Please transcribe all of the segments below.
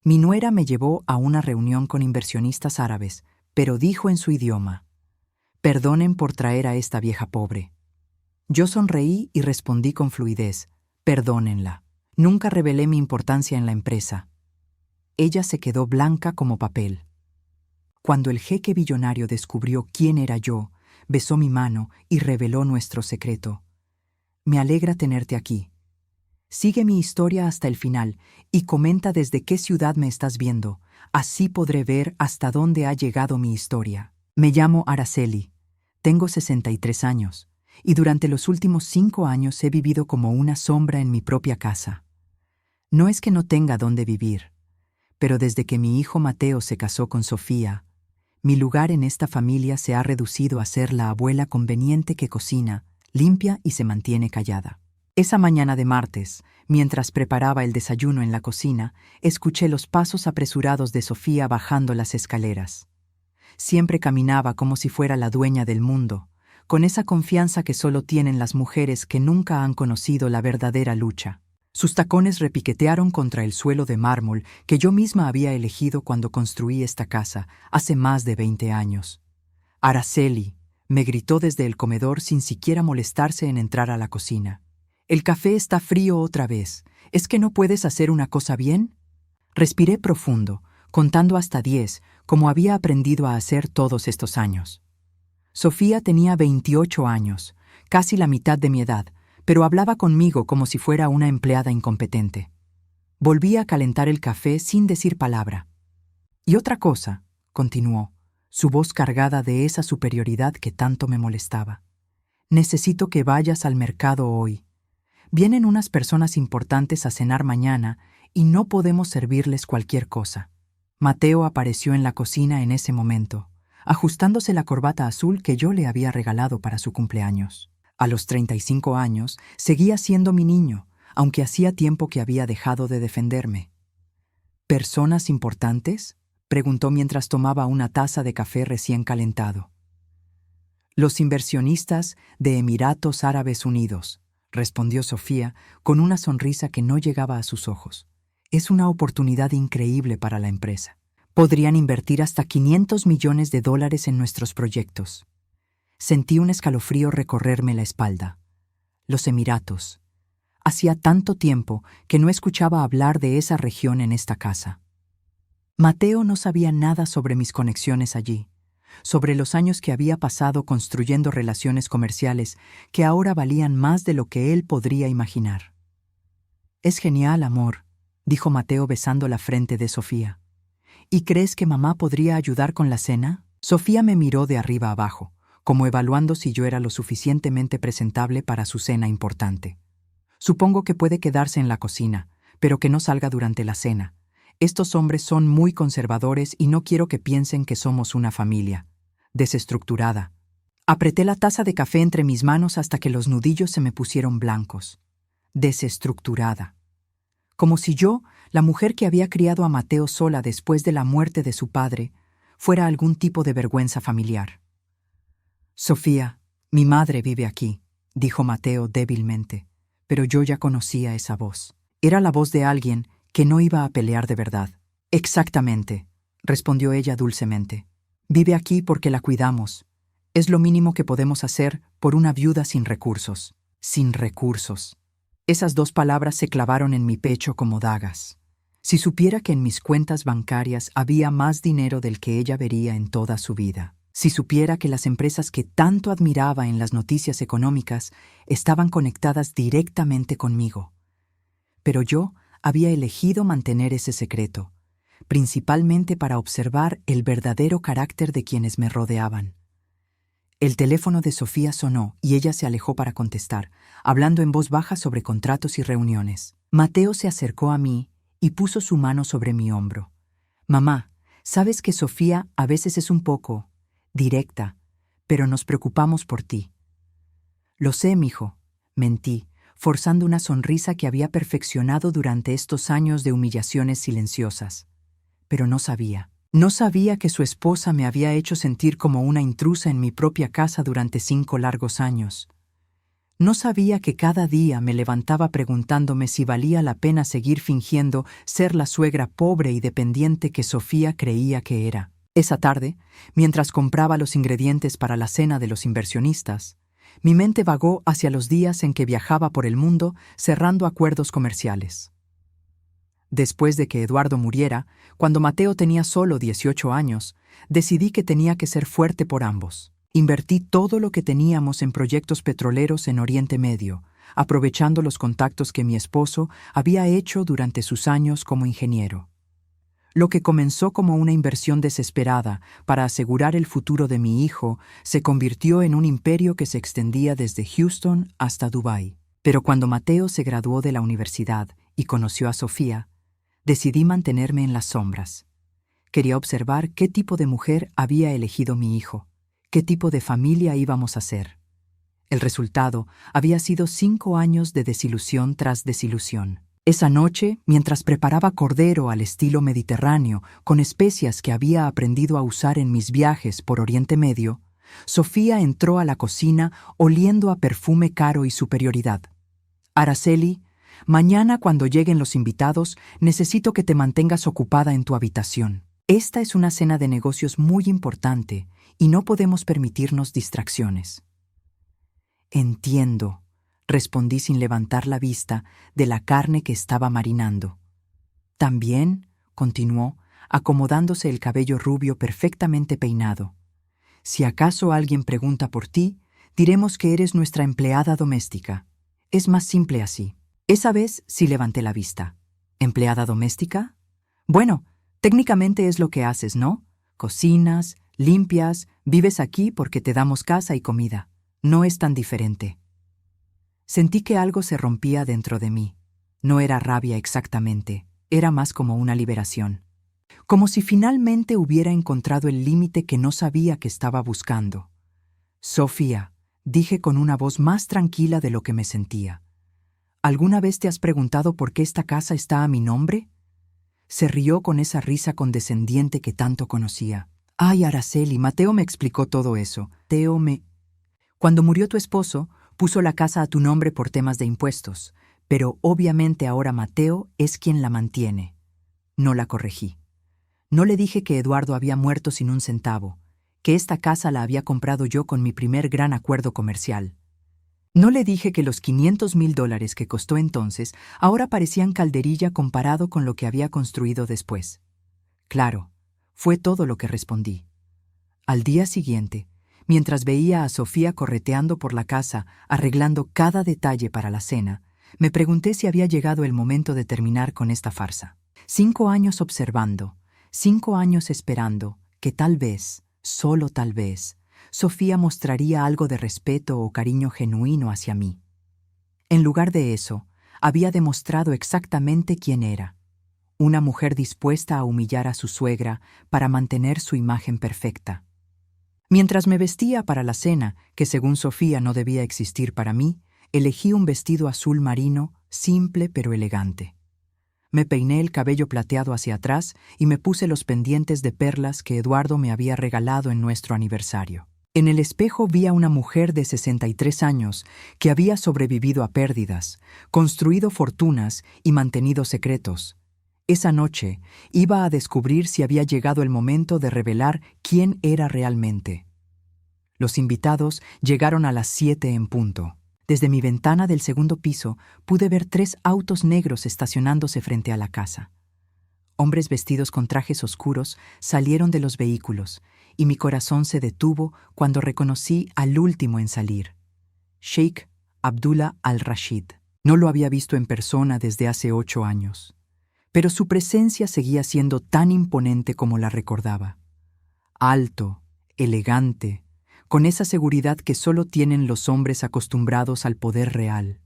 Mi nuera me llevó a una reunión con inversionistas árabes, pero dijo en su idioma: «Perdonen por traer a esta vieja pobre». Yo sonreí y respondí con fluidez: «Perdónenla». Nunca revelé mi importancia en la empresa. Ella se quedó blanca como papel. Cuando el jeque billonario descubrió quién era yo, besó mi mano y reveló nuestro secreto. «Me alegra tenerte aquí. Sigue mi historia hasta el final y comenta desde qué ciudad me estás viendo. Así podré ver hasta dónde ha llegado mi historia». Me llamo Araceli. Tengo 63 años y durante los últimos 5 años he vivido como una sombra en mi propia casa. No es que no tenga dónde vivir, pero desde que mi hijo Mateo se casó con Sofía, mi lugar en esta familia se ha reducido a ser la abuela conveniente que cocina, limpia y se mantiene callada. Esa mañana de martes, mientras preparaba el desayuno en la cocina, escuché los pasos apresurados de Sofía bajando las escaleras. Siempre caminaba como si fuera la dueña del mundo, con esa confianza que solo tienen las mujeres que nunca han conocido la verdadera lucha. Sus tacones repiquetearon contra el suelo de mármol que yo misma había elegido cuando construí esta casa, hace más de 20 años. «Araceli», me gritó desde el comedor sin siquiera molestarse en entrar a la cocina. «El café está frío otra vez. ¿Es que no puedes hacer una cosa bien?». Respiré profundo, contando hasta 10, como había aprendido a hacer todos estos años. Sofía tenía 28 años, casi la mitad de mi edad, pero hablaba conmigo como si fuera una empleada incompetente. Volví a calentar el café sin decir palabra. «Y otra cosa», continuó, su voz cargada de esa superioridad que tanto me molestaba. «Necesito que vayas al mercado hoy. Vienen unas personas importantes a cenar mañana y no podemos servirles cualquier cosa». Mateo apareció en la cocina en ese momento, ajustándose la corbata azul que yo le había regalado para su cumpleaños. A los 35 años, seguía siendo mi niño, aunque hacía tiempo que había dejado de defenderme. «¿Personas importantes?», preguntó mientras tomaba una taza de café recién calentado. «Los inversionistas de Emiratos Árabes Unidos», respondió Sofía con una sonrisa que no llegaba a sus ojos. «Es una oportunidad increíble para la empresa. Podrían invertir hasta $500 millones en nuestros proyectos». Sentí un escalofrío recorrerme la espalda. Los Emiratos. Hacía tanto tiempo que no escuchaba hablar de esa región en esta casa. Mateo no sabía nada sobre mis conexiones allí, sobre los años que había pasado construyendo relaciones comerciales que ahora valían más de lo que él podría imaginar. «Es genial, amor», dijo Mateo besando la frente de Sofía. «¿Y crees que mamá podría ayudar con la cena?». Sofía me miró de arriba abajo, como evaluando si yo era lo suficientemente presentable para su cena importante. «Supongo que puede quedarse en la cocina, pero que no salga durante la cena. Estos hombres son muy conservadores y no quiero que piensen que somos una familia desestructurada». Apreté la taza de café entre mis manos hasta que los nudillos se me pusieron blancos. Desestructurada. Como si yo, la mujer que había criado a Mateo sola después de la muerte de su padre, fuera algún tipo de vergüenza familiar. «Sofía, mi madre vive aquí», dijo Mateo débilmente, pero yo ya conocía esa voz. Era la voz de alguien que no iba a pelear de verdad. «Exactamente», respondió ella dulcemente. «Vive aquí porque la cuidamos. Es lo mínimo que podemos hacer por una viuda sin recursos». Sin recursos. Esas 2 palabras se clavaron en mi pecho como dagas. Si supiera que en mis cuentas bancarias había más dinero del que ella vería en toda su vida. Si supiera que las empresas que tanto admiraba en las noticias económicas estaban conectadas directamente conmigo. Pero yo había elegido mantener ese secreto, principalmente para observar el verdadero carácter de quienes me rodeaban. El teléfono de Sofía sonó y ella se alejó para contestar, hablando en voz baja sobre contratos y reuniones. Mateo se acercó a mí y puso su mano sobre mi hombro. «Mamá, sabes que Sofía a veces es un poco directa, pero nos preocupamos por ti». «Lo sé, mijo», mentí, forzando una sonrisa que había perfeccionado durante estos años de humillaciones silenciosas. Pero no sabía. No sabía que su esposa me había hecho sentir como una intrusa en mi propia casa durante 5 largos años. No sabía que cada día me levantaba preguntándome si valía la pena seguir fingiendo ser la suegra pobre y dependiente que Sofía creía que era. Esa tarde, mientras compraba los ingredientes para la cena de los inversionistas, mi mente vagó hacia los días en que viajaba por el mundo cerrando acuerdos comerciales. Después de que Eduardo muriera, cuando Mateo tenía solo 18 años, decidí que tenía que ser fuerte por ambos. Invertí todo lo que teníamos en proyectos petroleros en Oriente Medio, aprovechando los contactos que mi esposo había hecho durante sus años como ingeniero. Lo que comenzó como una inversión desesperada para asegurar el futuro de mi hijo se convirtió en un imperio que se extendía desde Houston hasta Dubái. Pero cuando Mateo se graduó de la universidad y conoció a Sofía, decidí mantenerme en las sombras. Quería observar qué tipo de mujer había elegido mi hijo, qué tipo de familia íbamos a ser. El resultado había sido 5 años de desilusión tras desilusión. Esa noche, mientras preparaba cordero al estilo mediterráneo con especias que había aprendido a usar en mis viajes por Oriente Medio, Sofía entró a la cocina oliendo a perfume caro y superioridad. «Araceli, mañana cuando lleguen los invitados, necesito que te mantengas ocupada en tu habitación. Esta es una cena de negocios muy importante y no podemos permitirnos distracciones». «Entiendo», respondí sin levantar la vista de la carne que estaba marinando. «También», continuó, acomodándose el cabello rubio perfectamente peinado, «si acaso alguien pregunta por ti, diremos que eres nuestra empleada doméstica. Es más simple así». Esa vez sí levanté la vista. ¿Empleada doméstica? Bueno, técnicamente es lo que haces, ¿no? Cocinas, limpias, vives aquí porque te damos casa y comida. No es tan diferente. Sentí que algo se rompía dentro de mí. No era rabia exactamente, era más como una liberación. Como si finalmente hubiera encontrado el límite que no sabía que estaba buscando. «Sofía», dije con una voz más tranquila de lo que me sentía. «¿Alguna vez te has preguntado por qué esta casa está a mi nombre?» Se rió con esa risa condescendiente que tanto conocía. «Ay, Araceli, Mateo me explicó todo eso. Cuando murió tu esposo, puso la casa a tu nombre por temas de impuestos, pero obviamente ahora Mateo es quien la mantiene». No la corregí. No le dije que Eduardo había muerto sin un centavo, que esta casa la había comprado yo con mi primer gran acuerdo comercial. No le dije que los $500,000 que costó entonces ahora parecían calderilla comparado con lo que había construido después. Claro, fue todo lo que respondí. Al día siguiente, mientras veía a Sofía correteando por la casa, arreglando cada detalle para la cena, me pregunté si había llegado el momento de terminar con esta farsa. 5 años observando, 5 años esperando que tal vez, solo tal vez, Sofía mostraría algo de respeto o cariño genuino hacia mí. En lugar de eso, había demostrado exactamente quién era. Una mujer dispuesta a humillar a su suegra para mantener su imagen perfecta. Mientras me vestía para la cena, que según Sofía no debía existir para mí, elegí un vestido azul marino, simple pero elegante. Me peiné el cabello plateado hacia atrás y me puse los pendientes de perlas que Eduardo me había regalado en nuestro aniversario. En el espejo vi a una mujer de 63 años que había sobrevivido a pérdidas, construido fortunas y mantenido secretos. Esa noche iba a descubrir si había llegado el momento de revelar quién era realmente. Los invitados llegaron a las 7 en punto. Desde mi ventana del segundo piso pude ver 3 autos negros estacionándose frente a la casa. Hombres vestidos con trajes oscuros salieron de los vehículos y mi corazón se detuvo cuando reconocí al último en salir, Sheikh Abdullah Al-Rashid. No lo había visto en persona desde hace 8 años, pero su presencia seguía siendo tan imponente como la recordaba. Alto, elegante, con esa seguridad que solo tienen los hombres acostumbrados al poder real.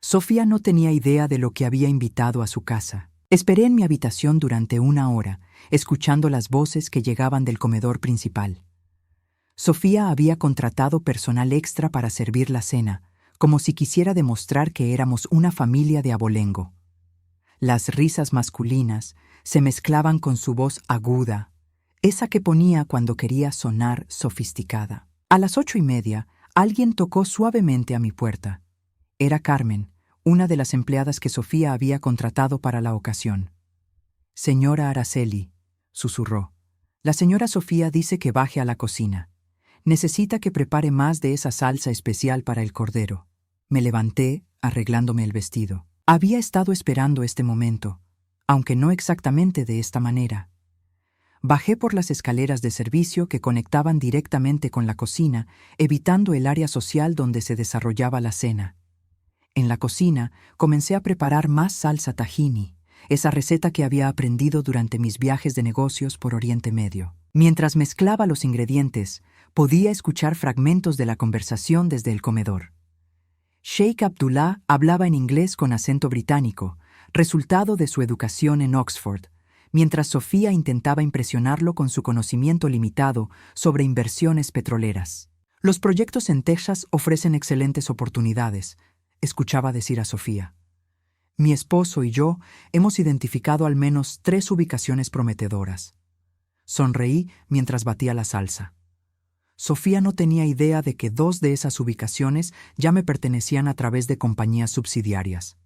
Sofía no tenía idea de lo que había invitado a su casa. Esperé en mi habitación durante 1 hora, escuchando las voces que llegaban del comedor principal. Sofía había contratado personal extra para servir la cena, como si quisiera demostrar que éramos una familia de abolengo. Las risas masculinas se mezclaban con su voz aguda, esa que ponía cuando quería sonar sofisticada. A las 8:30, Alguien tocó suavemente a mi puerta. Era Carmen, una de las empleadas que Sofía había contratado para la ocasión. «Señora Araceli», susurró. «La señora Sofía dice que baje a la cocina. Necesita que prepare más de esa salsa especial para el cordero». Me levanté, arreglándome el vestido. Había estado esperando este momento, aunque no exactamente de esta manera. Bajé por las escaleras de servicio que conectaban directamente con la cocina, evitando el área social donde se desarrollaba la cena. En la cocina comencé a preparar más salsa tahini, esa receta que había aprendido durante mis viajes de negocios por Oriente Medio. Mientras mezclaba los ingredientes, podía escuchar fragmentos de la conversación desde el comedor. Sheikh Abdullah hablaba en inglés con acento británico, resultado de su educación en Oxford, mientras Sofía intentaba impresionarlo con su conocimiento limitado sobre inversiones petroleras. «Los proyectos en Texas ofrecen excelentes oportunidades», escuchaba decir a Sofía. «Mi esposo y yo hemos identificado al menos 3 ubicaciones prometedoras». Sonreí mientras batía la salsa. Sofía no tenía idea de que 2 de esas ubicaciones ya me pertenecían a través de compañías subsidiarias.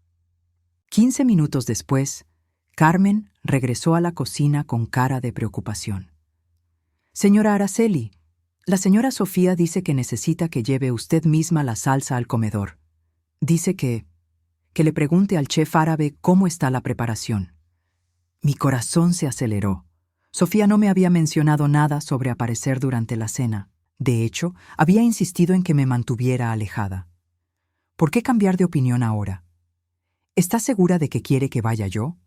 15 minutos después, Carmen regresó a la cocina con cara de preocupación. «Señora Araceli, la señora Sofía dice que necesita que lleve usted misma la salsa al comedor. Dice que le pregunte al chef árabe cómo está la preparación». Mi corazón se aceleró. Sofía no me había mencionado nada sobre aparecer durante la cena. De hecho, había insistido en que me mantuviera alejada. ¿Por qué cambiar de opinión ahora? ¿Está segura de que quiere que vaya yo?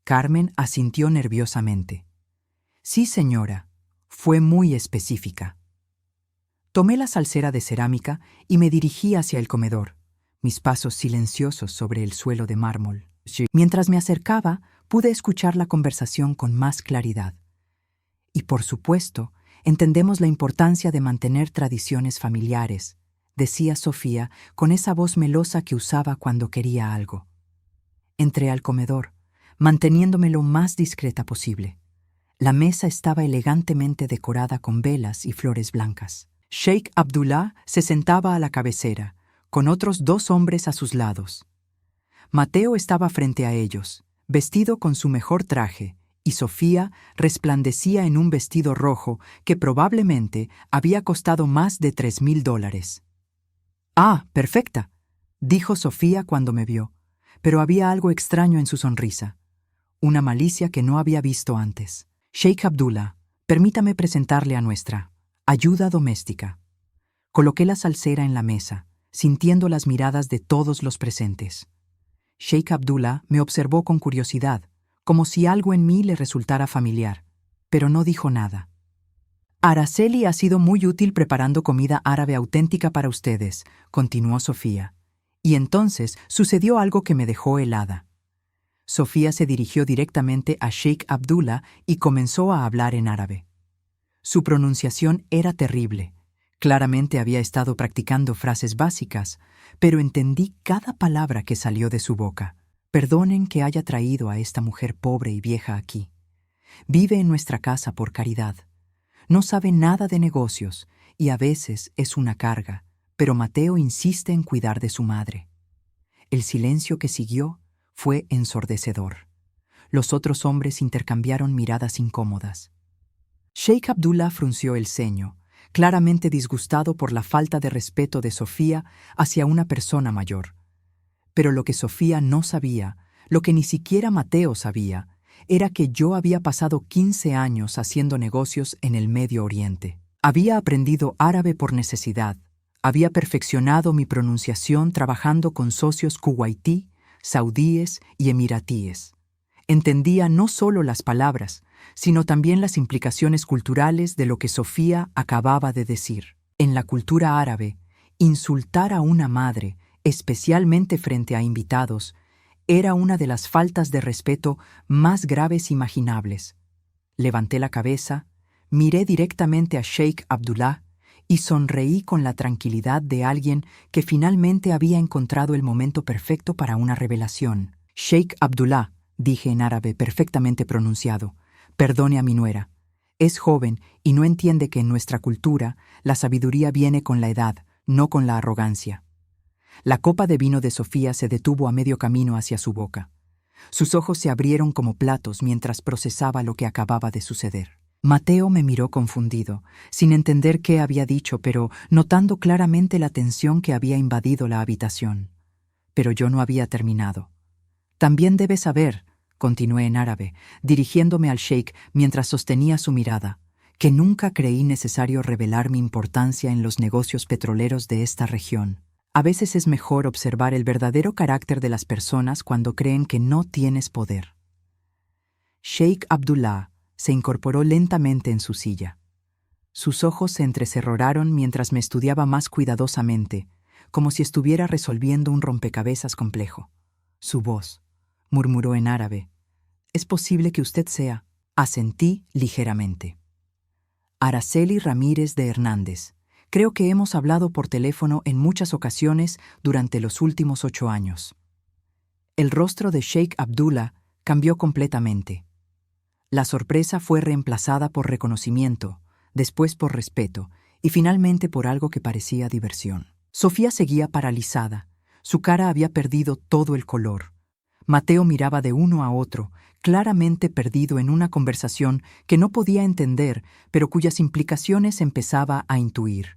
Carmen asintió nerviosamente. Sí, señora. Fue muy específica. Tomé la salsera de cerámica y me dirigí hacia el comedor, mis pasos silenciosos sobre el suelo de mármol. Mientras me acercaba, pude escuchar la conversación con más claridad. Y por supuesto, entendemos la importancia de mantener tradiciones familiares, decía Sofía con esa voz melosa que usaba cuando quería algo. Entré al comedor, manteniéndome lo más discreta posible. La mesa estaba elegantemente decorada con velas y flores blancas. Sheikh Abdullah se sentaba a la cabecera, con otros 2 hombres a sus lados. Mateo estaba frente a ellos, vestido con su mejor traje, y Sofía resplandecía en un vestido rojo que probablemente había costado más de $3,000. «Ah, perfecta», dijo Sofía cuando me vio, pero había algo extraño en su sonrisa, una malicia que no había visto antes. «Sheikh Abdullah, permítame presentarle a nuestra ayuda doméstica». Coloqué la salsera en la mesa, sintiendo las miradas de todos los presentes. Sheikh Abdullah me observó con curiosidad, como si algo en mí le resultara familiar, pero no dijo nada. «Araceli ha sido muy útil preparando comida árabe auténtica para ustedes», continuó Sofía. Y entonces sucedió algo que me dejó helada. Sofía se dirigió directamente a Sheikh Abdullah y comenzó a hablar en árabe. Su pronunciación era terrible. Claramente había estado practicando frases básicas, pero entendí cada palabra que salió de su boca. «Perdonen que haya traído a esta mujer pobre y vieja aquí. Vive en nuestra casa por caridad. No sabe nada de negocios y a veces es una carga, pero Mateo insiste en cuidar de su madre». El silencio que siguió fue ensordecedor. Los otros hombres intercambiaron miradas incómodas. Sheikh Abdullah frunció el ceño, claramente disgustado por la falta de respeto de Sofía hacia una persona mayor. Pero lo que Sofía no sabía, lo que ni siquiera Mateo sabía, era que yo había pasado 15 años haciendo negocios en el Medio Oriente. Había aprendido árabe por necesidad, había perfeccionado mi pronunciación trabajando con socios kuwaití, saudíes y emiratíes. Entendía no solo las palabras, sino también las implicaciones culturales de lo que Sofía acababa de decir. En la cultura árabe, insultar a una madre, especialmente frente a invitados, era una de las faltas de respeto más graves imaginables. Levanté la cabeza, miré directamente a Sheikh Abdullah y sonreí con la tranquilidad de alguien que finalmente había encontrado el momento perfecto para una revelación. «Sheikh Abdullah», dije en árabe perfectamente pronunciado, «perdone a mi nuera. Es joven y no entiende que en nuestra cultura la sabiduría viene con la edad, no con la arrogancia. La copa de vino de Sofía se detuvo a medio camino hacia su boca. Sus ojos se abrieron como platos mientras procesaba lo que acababa de suceder. Mateo me miró confundido, sin entender qué había dicho, pero notando claramente la tensión que había invadido la habitación. Pero yo no había terminado. También debes saber, continué en árabe, dirigiéndome al sheik mientras sostenía su mirada, que nunca creí necesario revelar mi importancia en los negocios petroleros de esta región. A veces es mejor observar el verdadero carácter de las personas cuando creen que no tienes poder. Sheikh Abdullah se incorporó lentamente en su silla. Sus ojos se entrecerraron mientras me estudiaba más cuidadosamente, como si estuviera resolviendo un rompecabezas complejo. Su voz murmuró en árabe: «Es posible que usted sea». Asentí ligeramente. Araceli Ramírez de Hernández. Creo que hemos hablado por teléfono en muchas ocasiones durante los últimos 8 años. El rostro de Sheikh Abdullah cambió completamente. La sorpresa fue reemplazada por reconocimiento, después por respeto y finalmente por algo que parecía diversión. Sofía seguía paralizada. Su cara había perdido todo el color. Mateo miraba de uno a otro, claramente perdido en una conversación que no podía entender, pero cuyas implicaciones empezaba a intuir.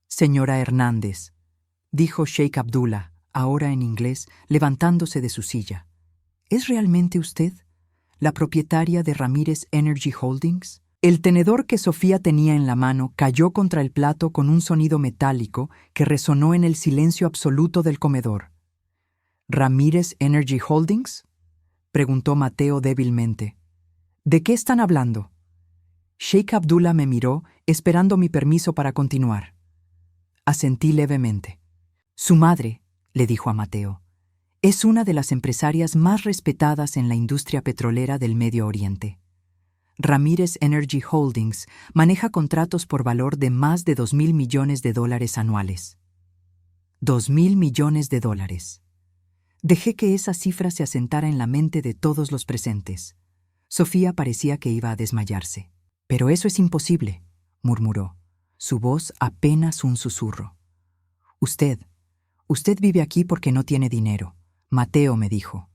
«Señora Hernández», dijo Sheikh Abdullah, ahora en inglés, levantándose de su silla. «¿Es realmente usted la propietaria de Ramírez Energy Holdings?» El tenedor que Sofía tenía en la mano cayó contra el plato con un sonido metálico que resonó en el silencio absoluto del comedor. «¿Ramírez Energy Holdings?», preguntó Mateo débilmente. «¿De qué están hablando?». Sheikh Abdullah me miró, esperando mi permiso para continuar. Asentí levemente. «Su madre», le dijo a Mateo, «es una de las empresarias más respetadas en la industria petrolera del Medio Oriente. Ramírez Energy Holdings maneja contratos por valor de más de $2.000 millones anuales». $2.000 millones. Dejé que esa cifra se asentara en la mente de todos los presentes. Sofía parecía que iba a desmayarse. «Pero eso es imposible», murmuró, su voz apenas un susurro. Usted vive aquí porque no tiene dinero», Mateo me dijo.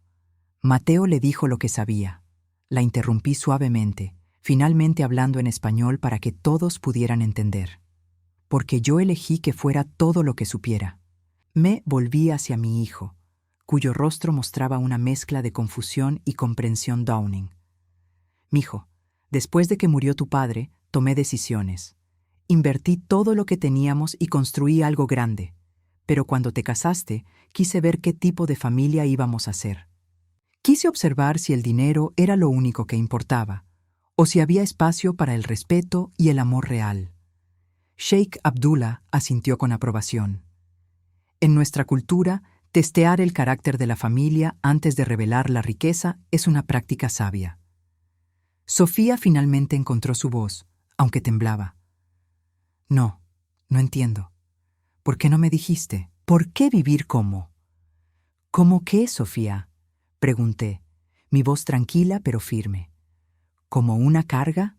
Mateo le dijo lo que sabía. La interrumpí suavemente, finalmente hablando en español para que todos pudieran entender. Porque yo elegí que fuera todo lo que supiera. Me volví hacia mi hijo, cuyo rostro mostraba una mezcla de confusión y comprensión Downing. «Mijo, después de que murió tu padre, tomé decisiones. Invertí todo lo que teníamos y construí algo grande. Pero cuando te casaste, quise ver qué tipo de familia íbamos a ser. Quise observar si el dinero era lo único que importaba, o si había espacio para el respeto y el amor real». Sheikh Abdullah asintió con aprobación. «En nuestra cultura, testear el carácter de la familia antes de revelar la riqueza es una práctica sabia». Sofía finalmente encontró su voz, aunque temblaba. «No entiendo. ¿Por qué no me dijiste? ¿Por qué vivir como?» «¿Cómo qué, Sofía?», pregunté, mi voz tranquila pero firme. «¿Como una carga?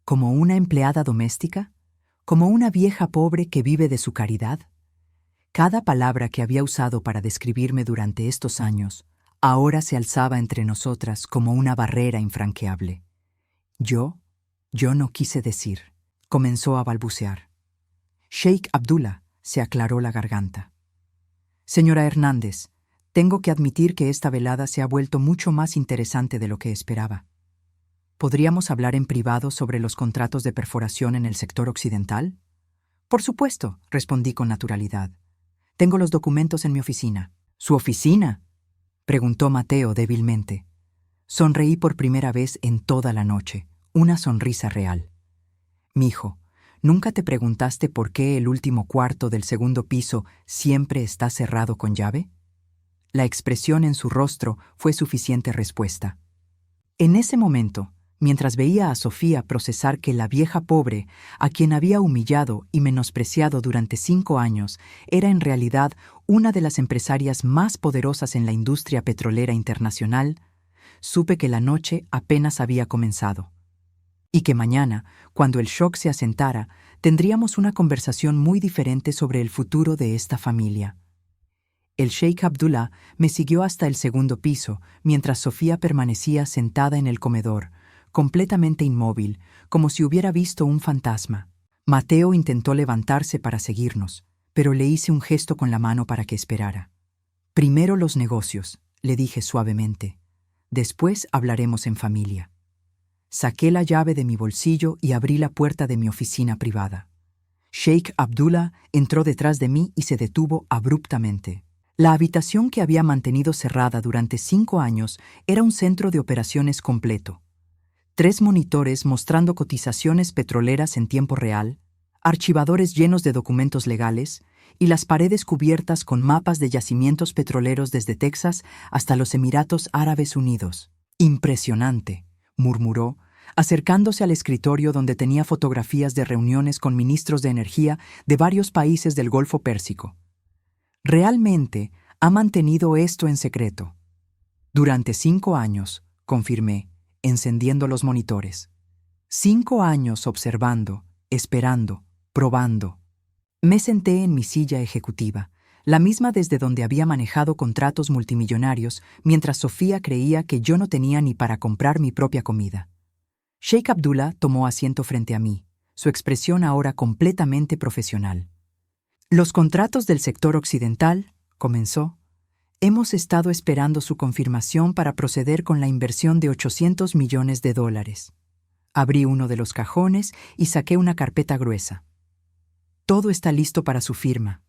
¿Como una empleada doméstica? ¿Como una vieja pobre que vive de su caridad?». Cada palabra que había usado para describirme durante estos años ahora se alzaba entre nosotras como una barrera infranqueable. Yo no quise decir. Comenzó a balbucear. Sheikh Abdullah se aclaró la garganta. «Señora Hernández, tengo que admitir que esta velada se ha vuelto mucho más interesante de lo que esperaba. ¿Podríamos hablar en privado sobre los contratos de perforación en el sector occidental?» «Por supuesto», respondí con naturalidad. «Tengo los documentos en mi oficina». «¿Su oficina?», preguntó Mateo débilmente. Sonreí por primera vez en toda la noche, una sonrisa real. «Mijo, ¿nunca te preguntaste por qué el último cuarto del segundo piso siempre está cerrado con llave?». La expresión en su rostro fue suficiente respuesta. En ese momento, mientras veía a Sofía procesar que la vieja pobre, a quien había humillado y menospreciado durante 5 años, era en realidad una de las empresarias más poderosas en la industria petrolera internacional, supe que la noche apenas había comenzado. Y que mañana, cuando el shock se asentara, tendríamos una conversación muy diferente sobre el futuro de esta familia. El Sheikh Abdullah me siguió hasta el segundo piso, mientras Sofía permanecía sentada en el comedor, completamente inmóvil, como si hubiera visto un fantasma. Mateo intentó levantarse para seguirnos, pero le hice un gesto con la mano para que esperara. Primero los negocios, le dije suavemente. Después hablaremos en familia. Saqué la llave de mi bolsillo y abrí la puerta de mi oficina privada. Sheikh Abdullah entró detrás de mí y se detuvo abruptamente. La habitación que había mantenido cerrada durante 5 años era un centro de operaciones completo. 3 monitores mostrando cotizaciones petroleras en tiempo real, archivadores llenos de documentos legales y las paredes cubiertas con mapas de yacimientos petroleros desde Texas hasta los Emiratos Árabes Unidos. «Impresionante», murmuró, acercándose al escritorio donde tenía fotografías de reuniones con ministros de energía de varios países del Golfo Pérsico. «Realmente ha mantenido esto en secreto». «Durante 5 años», confirmé, encendiendo los monitores. 5 años observando, esperando, probando. Me senté en mi silla ejecutiva, la misma desde donde había manejado contratos multimillonarios, mientras Sofía creía que yo no tenía ni para comprar mi propia comida. Sheikh Abdullah tomó asiento frente a mí, su expresión ahora completamente profesional. «Los contratos del sector occidental», comenzó, «hemos estado esperando su confirmación para proceder con la inversión de $800 millones. Abrí uno de los cajones y saqué una carpeta gruesa. Todo está listo para su firma.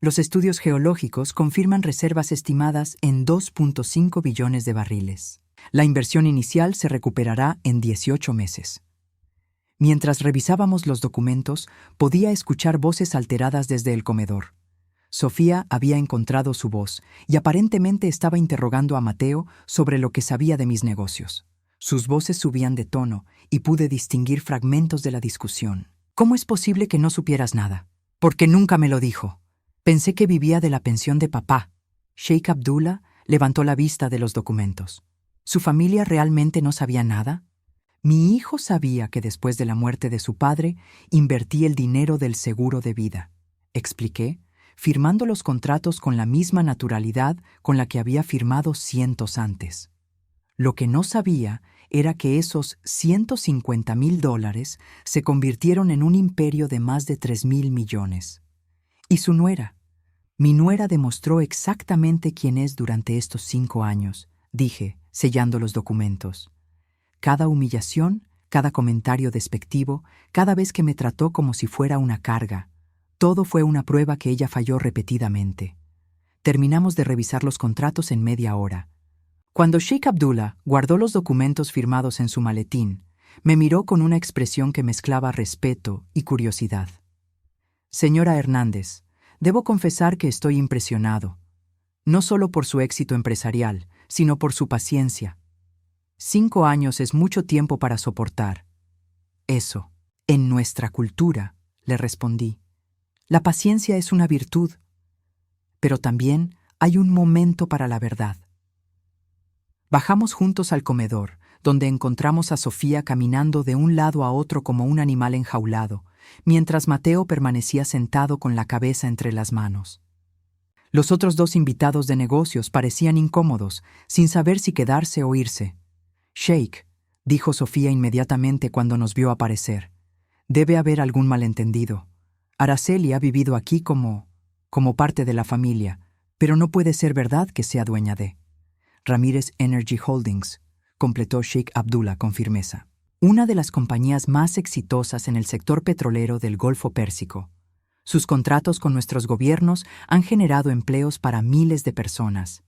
Los estudios geológicos confirman reservas estimadas en 2.5 billones de barriles. La inversión inicial se recuperará en 18 meses. Mientras revisábamos los documentos, podía escuchar voces alteradas desde el comedor. Sofía había encontrado su voz y aparentemente estaba interrogando a Mateo sobre lo que sabía de mis negocios. Sus voces subían de tono y pude distinguir fragmentos de la discusión. «¿Cómo es posible que no supieras nada? Porque nunca me lo dijo. Pensé que vivía de la pensión de papá». Sheikh Abdullah levantó la vista de los documentos. ¿Su familia realmente no sabía nada? Mi hijo sabía que después de la muerte de su padre, invertí el dinero del seguro de vida, expliqué, firmando los contratos con la misma naturalidad con la que había firmado cientos antes. Lo que no sabía era que esos $150,000 se convirtieron en un imperio de más de 3,000 millones. Y su nuera. Mi nuera demostró exactamente quién es durante estos 5 años, dije, sellando los documentos. Cada humillación, cada comentario despectivo, cada vez que me trató como si fuera una carga, todo fue una prueba que ella falló repetidamente. Terminamos de revisar los contratos en media hora. Cuando Sheikh Abdullah guardó los documentos firmados en su maletín, me miró con una expresión que mezclaba respeto y curiosidad. «Señora Hernández, debo confesar que estoy impresionado, no solo por su éxito empresarial, sino por su paciencia. 5 años es mucho tiempo para soportar». «Eso, en nuestra cultura», le respondí. «La paciencia es una virtud, pero también hay un momento para la verdad». Bajamos juntos al comedor, donde encontramos a Sofía caminando de un lado a otro como un animal enjaulado, mientras Mateo permanecía sentado con la cabeza entre las manos. Los otros 2 invitados de negocios parecían incómodos, sin saber si quedarse o irse. «Sheikh», dijo Sofía inmediatamente cuando nos vio aparecer, «debe haber algún malentendido. Araceli ha vivido aquí como parte de la familia, pero no puede ser verdad que sea dueña de Ramírez Energy Holdings», completó Sheikh Abdullah con firmeza. «Una de las compañías más exitosas en el sector petrolero del Golfo Pérsico. Sus contratos con nuestros gobiernos han generado empleos para miles de personas».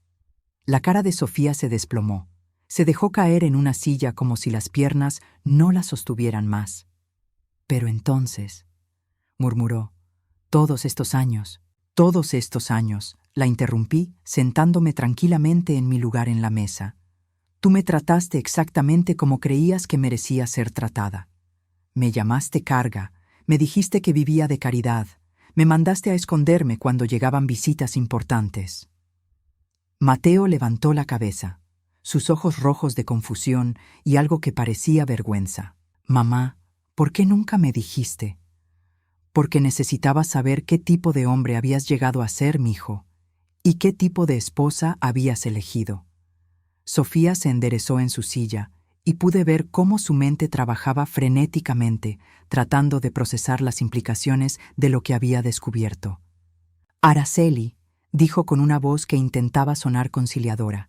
La cara de Sofía se desplomó. Se dejó caer en una silla como si las piernas no la sostuvieran más. «Pero entonces», murmuró, todos estos años», la interrumpí sentándome tranquilamente en mi lugar en la mesa. «Tú me trataste exactamente como creías que merecía ser tratada. Me llamaste carga, me dijiste que vivía de caridad, me mandaste a esconderme cuando llegaban visitas importantes». Mateo levantó la cabeza, sus ojos rojos de confusión y algo que parecía vergüenza. «Mamá, ¿por qué nunca me dijiste?» porque necesitaba saber qué tipo de hombre habías llegado a ser, mijo, y qué tipo de esposa habías elegido. Sofía se enderezó en su silla y pude ver cómo su mente trabajaba frenéticamente, tratando de procesar las implicaciones de lo que había descubierto. Araceli, dijo con una voz que intentaba sonar conciliadora.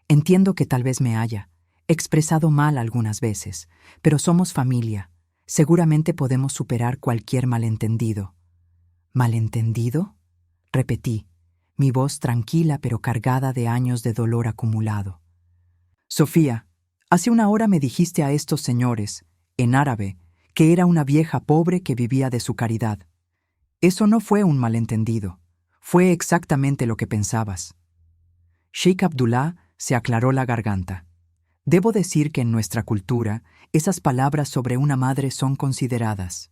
Entiendo que tal vez me haya expresado mal algunas veces, pero somos familia. Seguramente podemos superar cualquier malentendido. ¿Malentendido? Repetí, mi voz tranquila pero cargada de años de dolor acumulado. Sofía, hace una hora me dijiste a estos señores, en árabe, que era una vieja pobre que vivía de su caridad. Eso no fue un malentendido. Fue exactamente lo que pensabas. Sheikh Abdullah se aclaró la garganta. Debo decir que en nuestra cultura, esas palabras sobre una madre son consideradas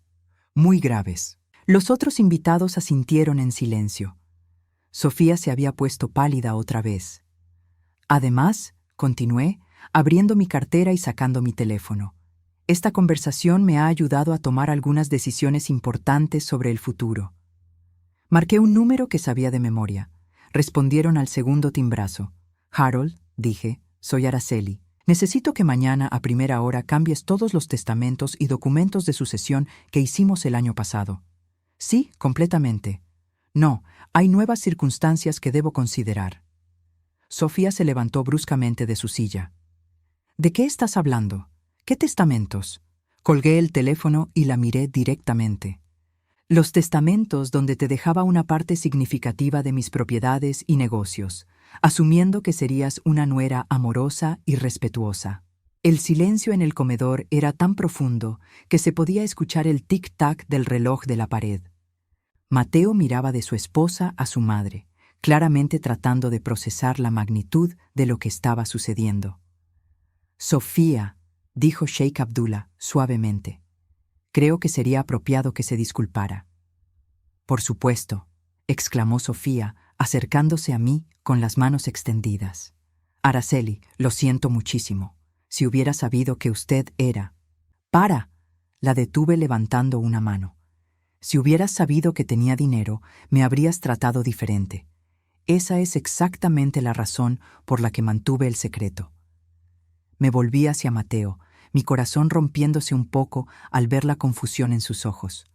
muy graves. Los otros invitados asintieron en silencio. Sofía se había puesto pálida otra vez. Además, continué, abriendo mi cartera y sacando mi teléfono. Esta conversación me ha ayudado a tomar algunas decisiones importantes sobre el futuro. Marqué un número que sabía de memoria. Respondieron al segundo timbrazo. Harold, dije, soy Araceli. Necesito que mañana a primera hora cambies todos los testamentos y documentos de sucesión que hicimos el año pasado. Sí, completamente. No, hay nuevas circunstancias que debo considerar. Sofía se levantó bruscamente de su silla. ¿De qué estás hablando? ¿Qué testamentos? Colgué el teléfono y la miré directamente. Los testamentos donde te dejaba una parte significativa de mis propiedades y negocios, asumiendo que serías una nuera amorosa y respetuosa. El silencio en el comedor era tan profundo que se podía escuchar el tic-tac del reloj de la pared. Mateo miraba de su esposa a su madre, claramente tratando de procesar la magnitud de lo que estaba sucediendo. Sofía, dijo Sheikh Abdullah suavemente. Creo que sería apropiado que se disculpara. Por supuesto, exclamó Sofía, acercándose a mí con las manos extendidas. Araceli, lo siento muchísimo. Si hubiera sabido que usted era... ¡Para! La detuve levantando una mano. Si hubieras sabido que tenía dinero, me habrías tratado diferente. Esa es exactamente la razón por la que mantuve el secreto. Me volví hacia Mateo, mi corazón rompiéndose un poco al ver la confusión en sus ojos.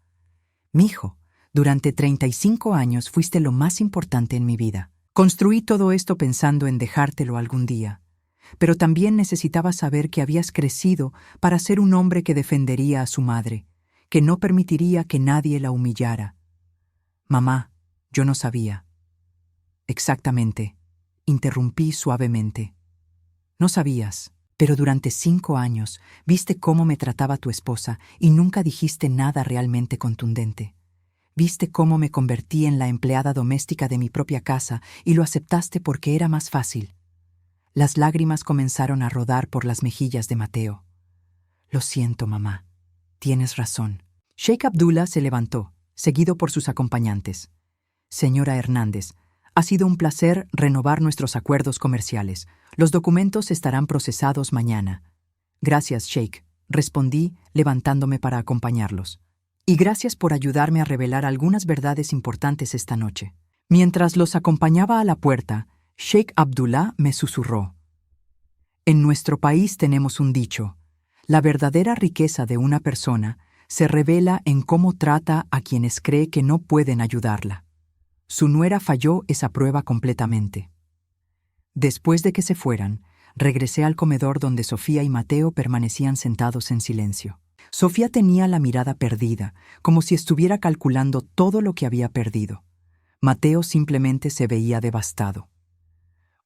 Mijo, durante 35 años fuiste lo más importante en mi vida. Construí todo esto pensando en dejártelo algún día, pero también necesitaba saber que habías crecido para ser un hombre que defendería a su madre, que no permitiría que nadie la humillara. Mamá, yo no sabía. Exactamente, interrumpí suavemente. No sabías. Pero durante 5 años viste cómo me trataba tu esposa y nunca dijiste nada realmente contundente. Viste cómo me convertí en la empleada doméstica de mi propia casa y lo aceptaste porque era más fácil. Las lágrimas comenzaron a rodar por las mejillas de Mateo. Lo siento, mamá. Tienes razón. Sheikh Abdullah se levantó, seguido por sus acompañantes. Señora Hernández, ha sido un placer renovar nuestros acuerdos comerciales. Los documentos estarán procesados mañana. Gracias, Sheikh, respondí, levantándome para acompañarlos. Y gracias por ayudarme a revelar algunas verdades importantes esta noche. Mientras los acompañaba a la puerta, Sheikh Abdullah me susurró. En nuestro país tenemos un dicho: la verdadera riqueza de una persona se revela en cómo trata a quienes cree que no pueden ayudarla. Su nuera falló esa prueba completamente. Después de que se fueran, regresé al comedor donde Sofía y Mateo permanecían sentados en silencio. Sofía tenía la mirada perdida, como si estuviera calculando todo lo que había perdido. Mateo simplemente se veía devastado.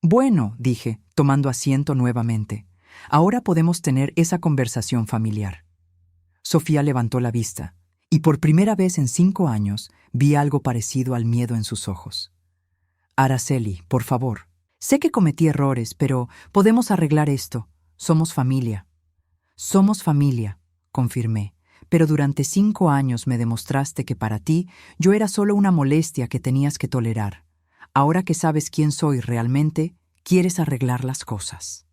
Bueno, dije, tomando asiento nuevamente, ahora podemos tener esa conversación familiar. Sofía levantó la vista, y por primera vez en 5 años vi algo parecido al miedo en sus ojos. Araceli, por favor. Sé que cometí errores, pero podemos arreglar esto. Somos familia. Somos familia, confirmé, pero durante 5 años me demostraste que para ti yo era solo una molestia que tenías que tolerar. Ahora que sabes quién soy realmente, quieres arreglar las cosas.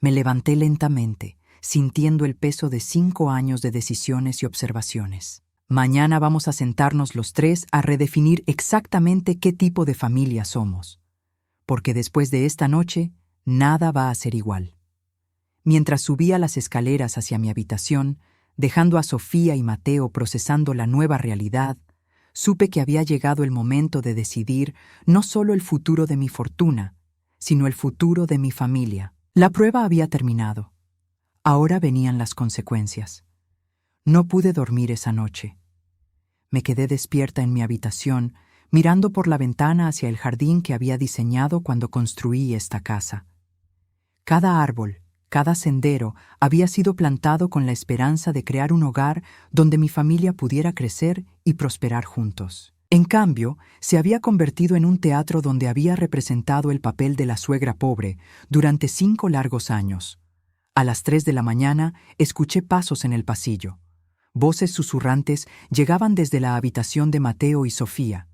Me levanté lentamente, sintiendo el peso de 5 años de decisiones y observaciones. Mañana vamos a sentarnos los tres a redefinir exactamente qué tipo de familia somos. Porque después de esta noche, nada va a ser igual. Mientras subía las escaleras hacia mi habitación, dejando a Sofía y Mateo procesando la nueva realidad, supe que había llegado el momento de decidir no solo el futuro de mi fortuna, sino el futuro de mi familia. La prueba había terminado. Ahora venían las consecuencias. No pude dormir esa noche. Me quedé despierta en mi habitación, mirando por la ventana hacia el jardín que había diseñado cuando construí esta casa. Cada árbol, cada sendero había sido plantado con la esperanza de crear un hogar donde mi familia pudiera crecer y prosperar juntos. En cambio, se había convertido en un teatro donde había representado el papel de la suegra pobre durante 5 largos años. A las 3 de la mañana escuché pasos en el pasillo. Voces susurrantes llegaban desde la habitación de Mateo y Sofía.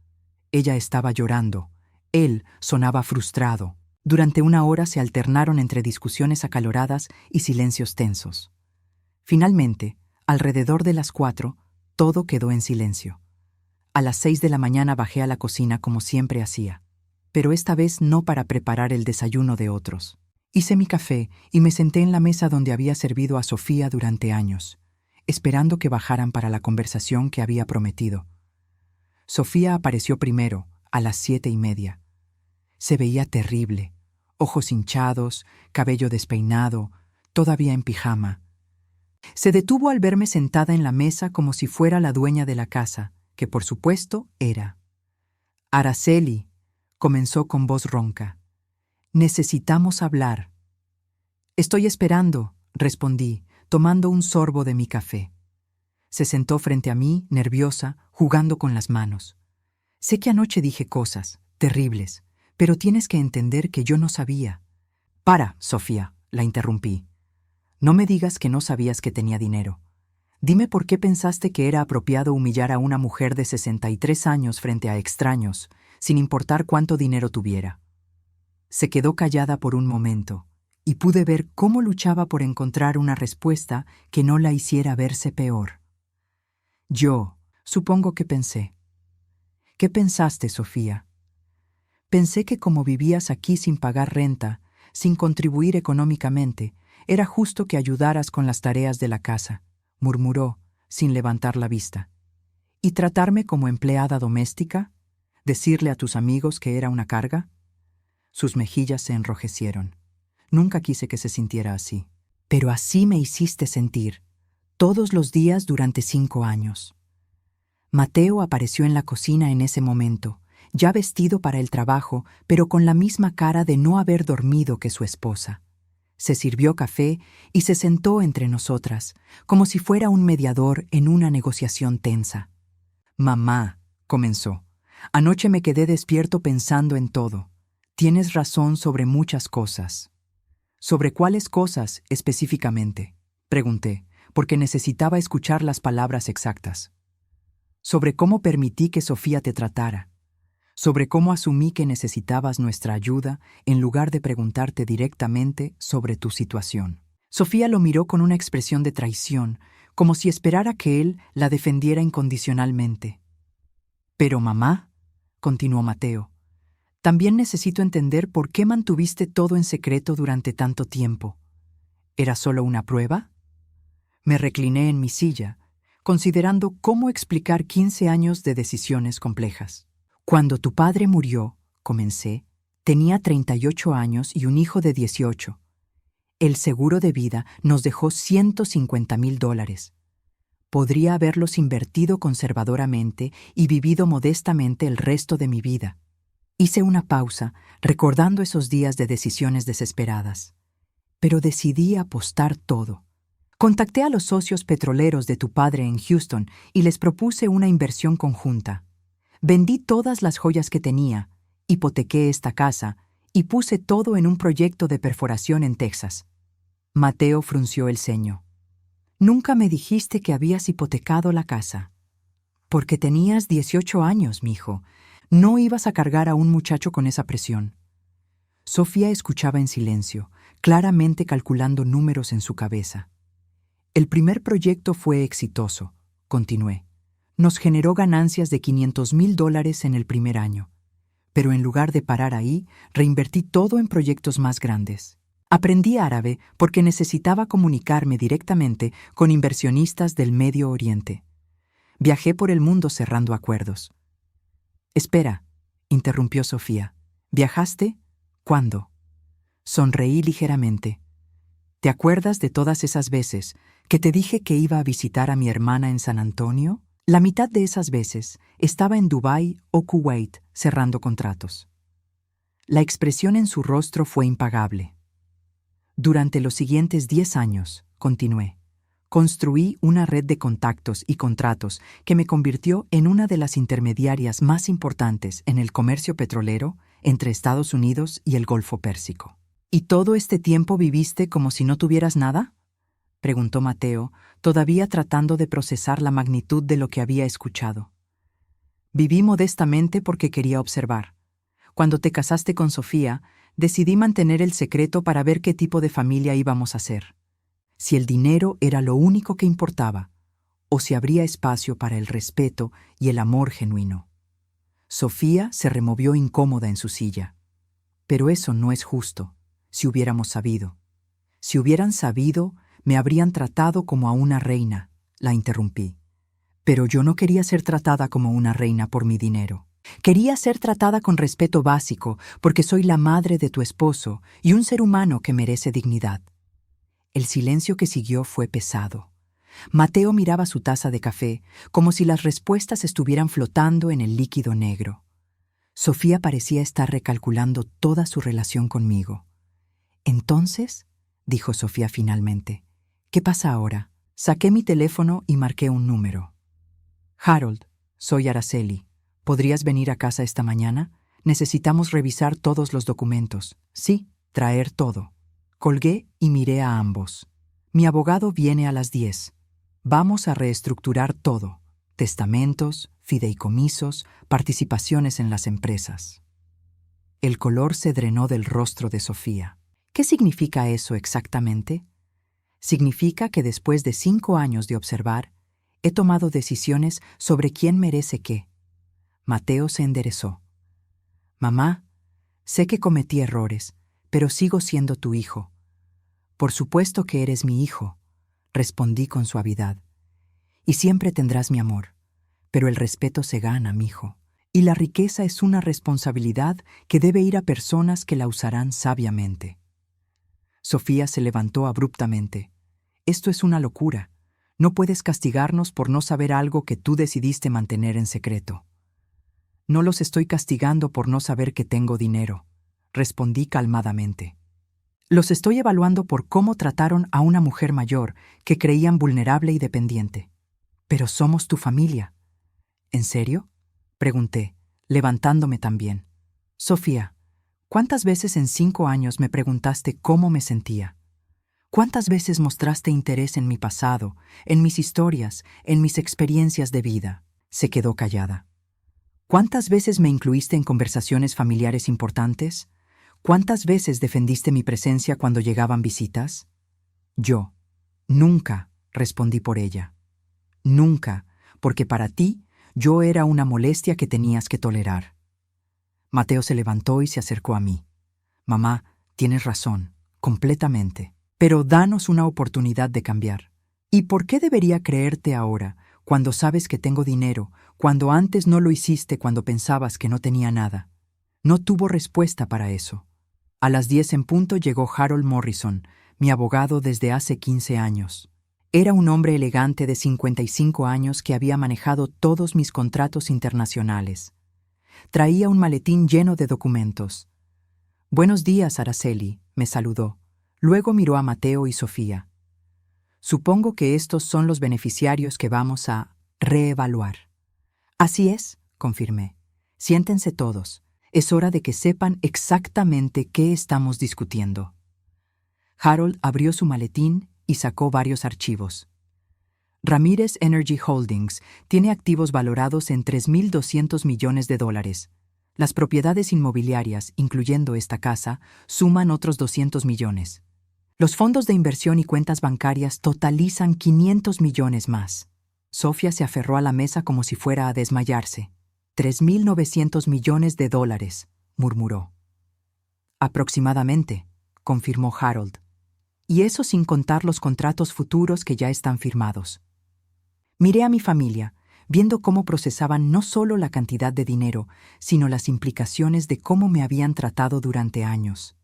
Ella estaba llorando. Él sonaba frustrado. Durante 1 hora se alternaron entre discusiones acaloradas y silencios tensos. Finalmente, alrededor de las 4, todo quedó en silencio. A las 6 de la mañana bajé a la cocina como siempre hacía, pero esta vez no para preparar el desayuno de otros. Hice mi café y me senté en la mesa donde había servido a Sofía durante años, esperando que bajaran para la conversación que había prometido. Sofía apareció primero, a las 7:30. Se veía terrible, ojos hinchados, cabello despeinado, todavía en pijama. Se detuvo al verme sentada en la mesa como si fuera la dueña de la casa, que por supuesto era. Araceli, comenzó con voz ronca. Necesitamos hablar. Estoy esperando, respondí, tomando un sorbo de mi café. Se sentó frente a mí, nerviosa, jugando con las manos. Sé que anoche dije cosas terribles, pero tienes que entender que yo no sabía. Para, Sofía, la interrumpí. No me digas que no sabías que tenía dinero. Dime por qué pensaste que era apropiado humillar a una mujer de 63 años frente a extraños, sin importar cuánto dinero tuviera. Se quedó callada por un momento, y pude ver cómo luchaba por encontrar una respuesta que no la hiciera verse peor. Yo, supongo que pensé. ¿Qué pensaste, Sofía? Pensé que como vivías aquí sin pagar renta, sin contribuir económicamente, era justo que ayudaras con las tareas de la casa, murmuró, sin levantar la vista. ¿Y tratarme como empleada doméstica? ¿Decirle a tus amigos que era una carga? Sus mejillas se enrojecieron. Nunca quise que se sintiera así. Pero así me hiciste sentir, todos los días durante 5 años. Mateo apareció en la cocina en ese momento, ya vestido para el trabajo, pero con la misma cara de no haber dormido que su esposa. Se sirvió café y se sentó entre nosotras, como si fuera un mediador en una negociación tensa. Mamá, comenzó, anoche me quedé despierto pensando en todo. Tienes razón sobre muchas cosas. ¿Sobre cuáles cosas específicamente? Pregunté, porque necesitaba escuchar las palabras exactas. Sobre cómo permití que Sofía te tratara. Sobre cómo asumí que necesitabas nuestra ayuda en lugar de preguntarte directamente sobre tu situación. Sofía lo miró con una expresión de traición, como si esperara que él la defendiera incondicionalmente. Pero mamá, continuó Mateo, también necesito entender por qué mantuviste todo en secreto durante tanto tiempo. ¿Era solo una prueba? Me recliné en mi silla, considerando cómo explicar 15 años de decisiones complejas. Cuando tu padre murió, comencé, tenía 38 años y un hijo de 18. El seguro de vida nos dejó $150,000. Podría haberlos invertido conservadoramente y vivido modestamente el resto de mi vida. Hice una pausa, recordando esos días de decisiones desesperadas. Pero decidí apostar todo. Contacté a los socios petroleros de tu padre en Houston y les propuse una inversión conjunta. Vendí todas las joyas que tenía, hipotequé esta casa y puse todo en un proyecto de perforación en Texas. Mateo frunció el ceño. Nunca me dijiste que habías hipotecado la casa. Porque tenías 18 años, mijo. No ibas a cargar a un muchacho con esa presión. Sofía escuchaba en silencio, claramente calculando números en su cabeza. El primer proyecto fue exitoso, continué. Nos generó ganancias de $500,000 en el primer año, pero en lugar de parar ahí, reinvertí todo en proyectos más grandes. Aprendí árabe porque necesitaba comunicarme directamente con inversionistas del Medio Oriente. Viajé por el mundo cerrando acuerdos. Espera, interrumpió Sofía. ¿Viajaste? ¿Cuándo? Sonreí ligeramente. ¿Te acuerdas de todas esas veces que te dije que iba a visitar a mi hermana en San Antonio? La mitad de esas veces estaba en Dubái o Kuwait cerrando contratos. La expresión en su rostro fue impagable. Durante los siguientes 10 años, continué, construí una red de contactos y contratos que me convirtió en una de las intermediarias más importantes en el comercio petrolero entre Estados Unidos y el Golfo Pérsico. ¿Y todo este tiempo viviste como si no tuvieras nada?, preguntó Mateo, todavía tratando de procesar la magnitud de lo que había escuchado. Viví modestamente porque quería observar. Cuando te casaste con Sofía, decidí mantener el secreto para ver qué tipo de familia íbamos a ser. Si el dinero era lo único que importaba, o si habría espacio para el respeto y el amor genuino. Sofía se removió incómoda en su silla. Pero eso no es justo, si hubiéramos sabido. Si hubieran sabido, me habrían tratado como a una reina, la interrumpí. Pero yo no quería ser tratada como una reina por mi dinero. Quería ser tratada con respeto básico porque soy la madre de tu esposo y un ser humano que merece dignidad. El silencio que siguió fue pesado. Mateo miraba su taza de café como si las respuestas estuvieran flotando en el líquido negro. Sofía parecía estar recalculando toda su relación conmigo. «Entonces», dijo Sofía finalmente, «¿qué pasa ahora?» Saqué mi teléfono y marqué un número. «Harold, soy Araceli. ¿Podrías venir a casa esta mañana? Necesitamos revisar todos los documentos». «Sí, traer todo». Colgué y miré a ambos. «Mi abogado viene a las 10. Vamos a reestructurar todo. Testamentos, fideicomisos, participaciones en las empresas». El color se drenó del rostro de Sofía. ¿Qué significa eso exactamente? Significa que después de 5 años de observar, he tomado decisiones sobre quién merece qué. Mateo se enderezó. «Mamá, sé que cometí errores, pero sigo siendo tu hijo». «Por supuesto que eres mi hijo», respondí con suavidad. «Y siempre tendrás mi amor, pero el respeto se gana, mijo. Y la riqueza es una responsabilidad que debe ir a personas que la usarán sabiamente». Sofía se levantó abruptamente. «Esto es una locura. No puedes castigarnos por no saber algo que tú decidiste mantener en secreto». «No los estoy castigando por no saber que tengo dinero», respondí calmadamente. «Los estoy evaluando por cómo trataron a una mujer mayor que creían vulnerable y dependiente. Pero somos tu familia». «¿En serio?», pregunté, levantándome también. «Sofía, ¿cuántas veces en 5 años me preguntaste cómo me sentía? ¿Cuántas veces mostraste interés en mi pasado, en mis historias, en mis experiencias de vida?» Se quedó callada. «¿Cuántas veces me incluiste en conversaciones familiares importantes? ¿Cuántas veces defendiste mi presencia cuando llegaban visitas?» «Yo. Nunca», respondí por ella. «Nunca, porque para ti yo era una molestia que tenías que tolerar». Mateo se levantó y se acercó a mí. «Mamá, tienes razón, completamente. Pero danos una oportunidad de cambiar. ¿Y por qué debería creerte ahora, cuando sabes que tengo dinero, cuando antes no lo hiciste cuando pensabas que no tenía nada?» No tuvo respuesta para eso. A las 10 en punto llegó Harold Morrison, mi abogado desde hace 15 años. Era un hombre elegante de 55 años que había manejado todos mis contratos internacionales. Traía un maletín lleno de documentos. «Buenos días, Araceli», me saludó. Luego miró a Mateo y Sofía. «Supongo que estos son los beneficiarios que vamos a reevaluar». «Así es», confirmé. «Siéntense todos. Es hora de que sepan exactamente qué estamos discutiendo». Harold abrió su maletín y sacó varios archivos. «Ramírez Energy Holdings tiene activos valorados en $3,200 millones. Las propiedades inmobiliarias, incluyendo esta casa, suman otros 200 millones. Los fondos de inversión y cuentas bancarias totalizan 500 millones más. Sofía se aferró a la mesa como si fuera a desmayarse. $3.900 millones, murmuró. Aproximadamente, confirmó Harold. Y eso sin contar los contratos futuros que ya están firmados. Miré a mi familia, viendo cómo procesaban no solo la cantidad de dinero, sino las implicaciones de cómo me habían tratado durante años.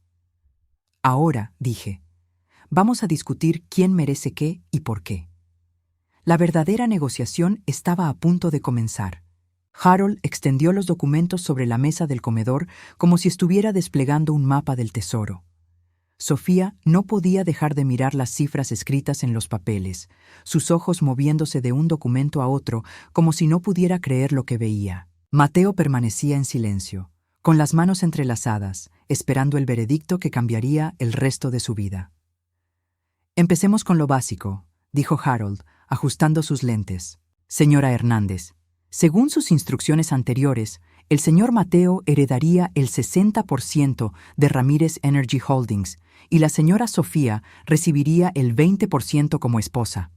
Ahora, dije, vamos a discutir quién merece qué y por qué. La verdadera negociación estaba a punto de comenzar. Harold extendió los documentos sobre la mesa del comedor como si estuviera desplegando un mapa del tesoro. Sofía no podía dejar de mirar las cifras escritas en los papeles, sus ojos moviéndose de un documento a otro como si no pudiera creer lo que veía. Mateo permanecía en silencio, con las manos entrelazadas, esperando el veredicto que cambiaría el resto de su vida. Empecemos con lo básico, dijo Harold, ajustando sus lentes. Señora Hernández, según sus instrucciones anteriores, el señor Mateo heredaría el 60% de Ramírez Energy Holdings y la señora Sofía recibiría el 20% como esposa.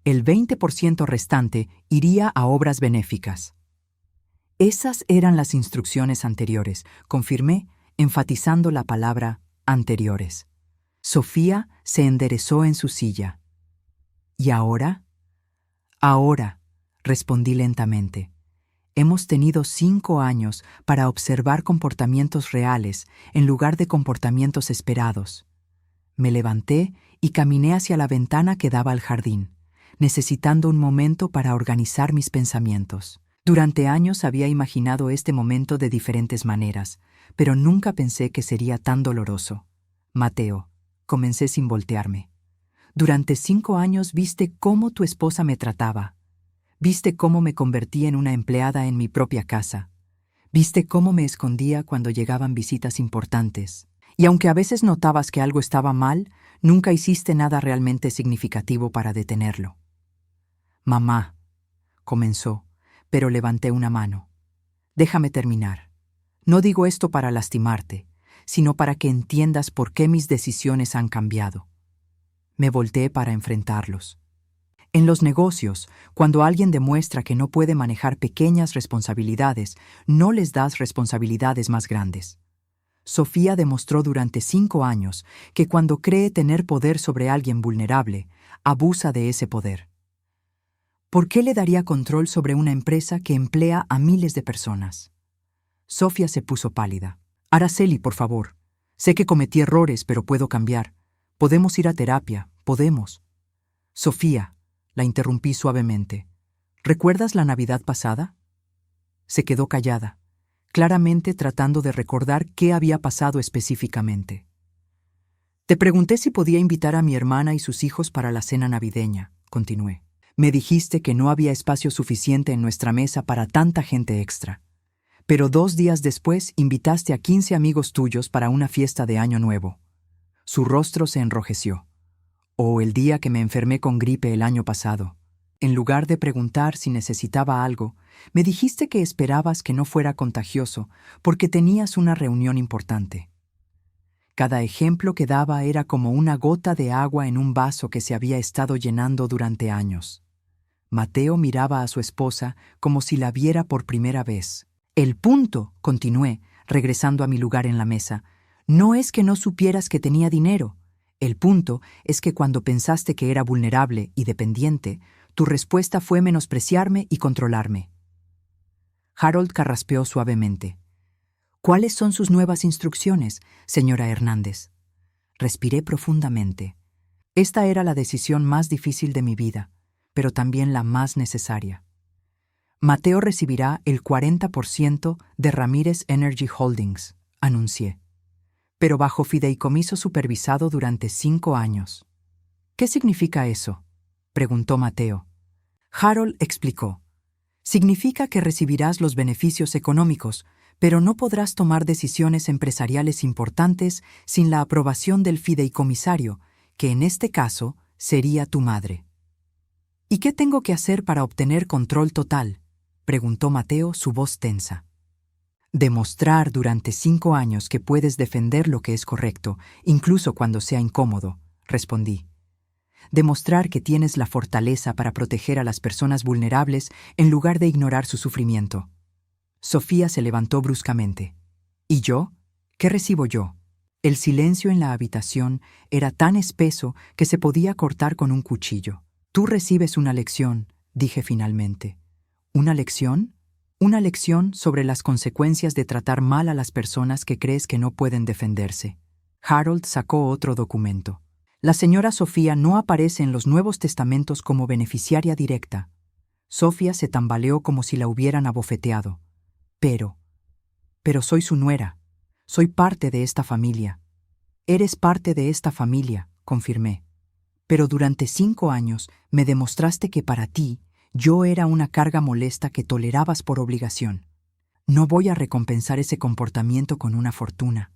El 20% restante iría a obras benéficas. Esas eran las instrucciones anteriores, confirmé, enfatizando la palabra anteriores. Sofía se enderezó en su silla. ¿Y ahora? Ahora, respondí lentamente. Hemos tenido 5 años para observar comportamientos reales en lugar de comportamientos esperados. Me levanté y caminé hacia la ventana que daba al jardín, necesitando un momento para organizar mis pensamientos. Durante años había imaginado este momento de diferentes maneras, pero nunca pensé que sería tan doloroso. Mateo, comencé sin voltearme. Durante 5 años viste cómo tu esposa me trataba. Viste cómo me convertí en una empleada en mi propia casa. Viste cómo me escondía cuando llegaban visitas importantes. Y aunque a veces notabas que algo estaba mal, nunca hiciste nada realmente significativo para detenerlo. Mamá, comenzó, pero levanté una mano. Déjame terminar. No digo esto para lastimarte, sino para que entiendas por qué mis decisiones han cambiado. Me volteé para enfrentarlos. En los negocios, cuando alguien demuestra que no puede manejar pequeñas responsabilidades, no les das responsabilidades más grandes. Sofía demostró durante 5 años que cuando cree tener poder sobre alguien vulnerable, abusa de ese poder. ¿Por qué le daría control sobre una empresa que emplea a miles de personas? Sofía se puso pálida. Araceli, por favor. Sé que cometí errores, pero puedo cambiar. Podemos ir a terapia, podemos. Sofía, la interrumpí suavemente. ¿Recuerdas la Navidad pasada? Se quedó callada, claramente tratando de recordar qué había pasado específicamente. Te pregunté si podía invitar a mi hermana y sus hijos para la cena navideña, continué. Me dijiste que no había espacio suficiente en nuestra mesa para tanta gente extra. Pero 2 días después invitaste a 15 amigos tuyos para una fiesta de Año Nuevo. Su rostro se enrojeció. O el día que me enfermé con gripe el año pasado. En lugar de preguntar si necesitaba algo, me dijiste que esperabas que no fuera contagioso porque tenías una reunión importante. Cada ejemplo que daba era como una gota de agua en un vaso que se había estado llenando durante años. Mateo miraba a su esposa como si la viera por primera vez. El punto, continué, regresando a mi lugar en la mesa, no es que no supieras que tenía dinero. El punto es que cuando pensaste que era vulnerable y dependiente, tu respuesta fue menospreciarme y controlarme. Harold carraspeó suavemente. ¿Cuáles son sus nuevas instrucciones, señora Hernández? Respiré profundamente. Esta era la decisión más difícil de mi vida, pero también la más necesaria. Mateo recibirá el 40% de Ramírez Energy Holdings, anuncié, pero bajo fideicomiso supervisado durante 5 años. ¿Qué significa eso?, preguntó Mateo. Harold explicó. Significa que recibirás los beneficios económicos, pero no podrás tomar decisiones empresariales importantes sin la aprobación del fideicomisario, que en este caso sería tu madre. ¿Y qué tengo que hacer para obtener control total?, preguntó Mateo, su voz tensa. Demostrar durante 5 años que puedes defender lo que es correcto, incluso cuando sea incómodo, respondí. Demostrar que tienes la fortaleza para proteger a las personas vulnerables en lugar de ignorar su sufrimiento. Sofía se levantó bruscamente. ¿Y yo? ¿Qué recibo yo? El silencio en la habitación era tan espeso que se podía cortar con un cuchillo. Tú recibes una lección, dije finalmente. ¿Una lección? Una lección sobre las consecuencias de tratar mal a las personas que crees que no pueden defenderse. Harold sacó otro documento. La señora Sofía no aparece en los Nuevos Testamentos como beneficiaria directa. Sofía se tambaleó como si la hubieran abofeteado. Pero soy su nuera. Soy parte de esta familia. Eres parte de esta familia, confirmé. Pero durante 5 años me demostraste que para ti yo era una carga molesta que tolerabas por obligación. No voy a recompensar ese comportamiento con una fortuna.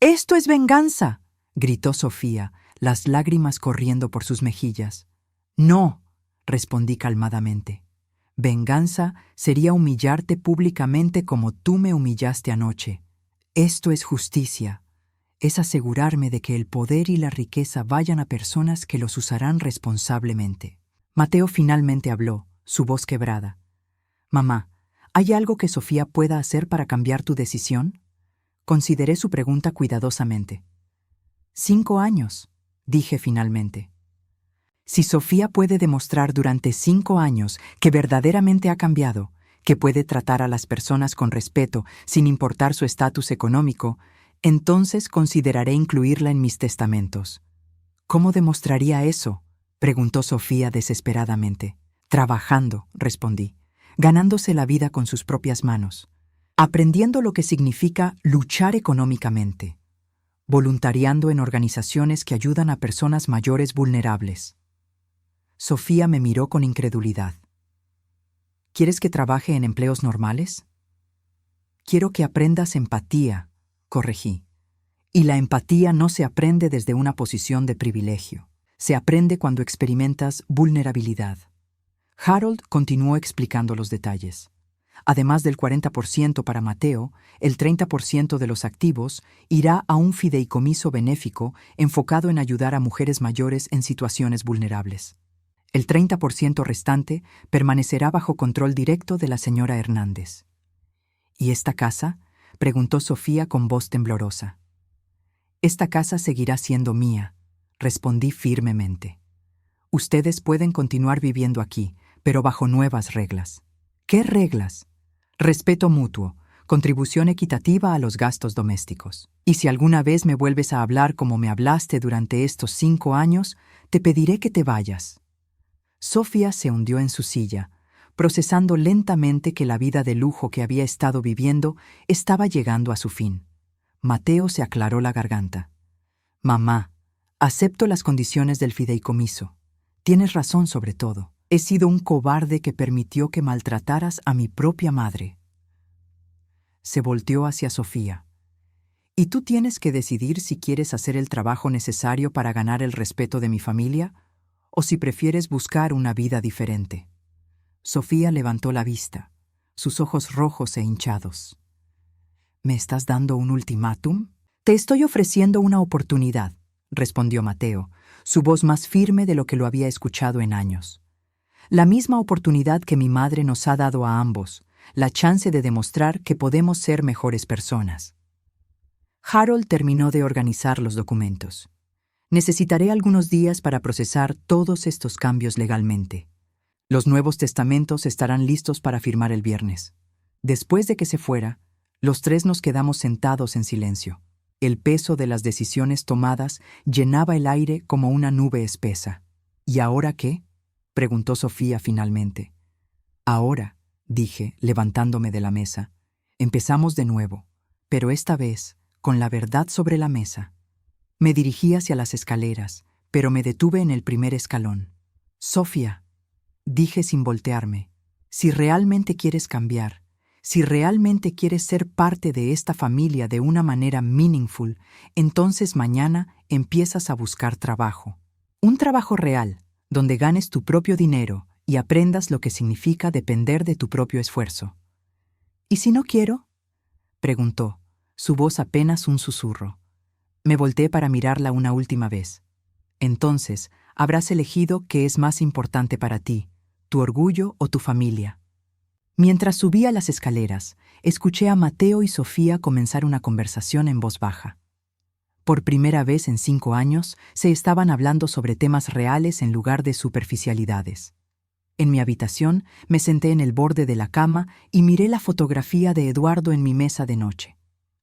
¡Esto es venganza!, gritó Sofía, las lágrimas corriendo por sus mejillas. No, respondí calmadamente. Venganza sería humillarte públicamente como tú me humillaste anoche. Esto es justicia. Es asegurarme de que el poder y la riqueza vayan a personas que los usarán responsablemente. Mateo finalmente habló, su voz quebrada. Mamá, ¿hay algo que Sofía pueda hacer para cambiar tu decisión? Consideré su pregunta cuidadosamente. 5 años, dije finalmente. Si Sofía puede demostrar durante 5 años que verdaderamente ha cambiado, que puede tratar a las personas con respeto sin importar su estatus económico, entonces consideraré incluirla en mis testamentos. ¿Cómo demostraría eso?, preguntó Sofía desesperadamente. Trabajando, respondí, ganándose la vida con sus propias manos, aprendiendo lo que significa luchar económicamente, voluntariando en organizaciones que ayudan a personas mayores vulnerables. Sofía me miró con incredulidad. ¿Quieres que trabaje en empleos normales? Quiero que aprendas empatía, corregí. Y la empatía no se aprende desde una posición de privilegio. Se aprende cuando experimentas vulnerabilidad. Harold continuó explicando los detalles. Además del 40% para Mateo, el 30% de los activos irá a un fideicomiso benéfico enfocado en ayudar a mujeres mayores en situaciones vulnerables. El 30% restante permanecerá bajo control directo de la señora Hernández. ¿Y esta casa?, preguntó Sofía con voz temblorosa. Esta casa seguirá siendo mía, respondí firmemente. Ustedes pueden continuar viviendo aquí, pero bajo nuevas reglas. ¿Qué reglas? Respeto mutuo, contribución equitativa a los gastos domésticos. Y si alguna vez me vuelves a hablar como me hablaste durante estos 5 años, te pediré que te vayas. Sofía se hundió en su silla, procesando lentamente que la vida de lujo que había estado viviendo estaba llegando a su fin. Mateo se aclaró la garganta. Mamá, acepto las condiciones del fideicomiso. Tienes razón sobre todo. He sido un cobarde que permitió que maltrataras a mi propia madre. Se volteó hacia Sofía. ¿Y tú tienes que decidir si quieres hacer el trabajo necesario para ganar el respeto de mi familia o si prefieres buscar una vida diferente? Sofía levantó la vista, sus ojos rojos e hinchados. ¿Me estás dando un ultimátum? Te estoy ofreciendo una oportunidad, respondió Mateo, su voz más firme de lo que lo había escuchado en años. La misma oportunidad que mi madre nos ha dado a ambos, la chance de demostrar que podemos ser mejores personas. Harold terminó de organizar los documentos. Necesitaré algunos días para procesar todos estos cambios legalmente. Los Nuevos Testamentos estarán listos para firmar el viernes. Después de que se fuera, los 3 nos quedamos sentados en silencio. El peso de las decisiones tomadas llenaba el aire como una nube espesa. ¿Y ahora qué?, preguntó Sofía finalmente. Ahora, dije, levantándome de la mesa, empezamos de nuevo, pero esta vez con la verdad sobre la mesa. Me dirigí hacia las escaleras, pero me detuve en el primer escalón. Sofía, dije sin voltearme, si realmente quieres cambiar, si realmente quieres ser parte de esta familia de una manera meaningful, entonces mañana empiezas a buscar trabajo. Un trabajo real, donde ganes tu propio dinero y aprendas lo que significa depender de tu propio esfuerzo. ¿Y si no quiero?, preguntó, su voz apenas un susurro. Me volteé para mirarla una última vez. Entonces, Habrás elegido qué es más importante para ti, tu orgullo o tu familia. Mientras subía las escaleras, escuché a Mateo y Sofía comenzar una conversación en voz baja. Por primera vez en 5 años, se estaban hablando sobre temas reales en lugar de superficialidades. En mi habitación, me senté en el borde de la cama y miré la fotografía de Eduardo en mi mesa de noche.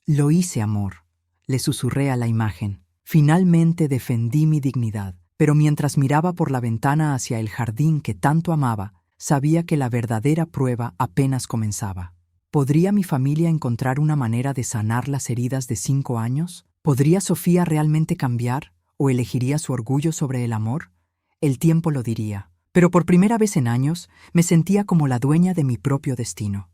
Lo hice, amor, le susurré a la imagen. Finalmente defendí mi dignidad, pero mientras miraba por la ventana hacia el jardín que tanto amaba, sabía que la verdadera prueba apenas comenzaba. ¿Podría mi familia encontrar una manera de sanar las heridas de 5 años? ¿Podría Sofía realmente cambiar o elegiría su orgullo sobre el amor? El tiempo lo diría. Pero por primera vez en años me sentía como la dueña de mi propio destino.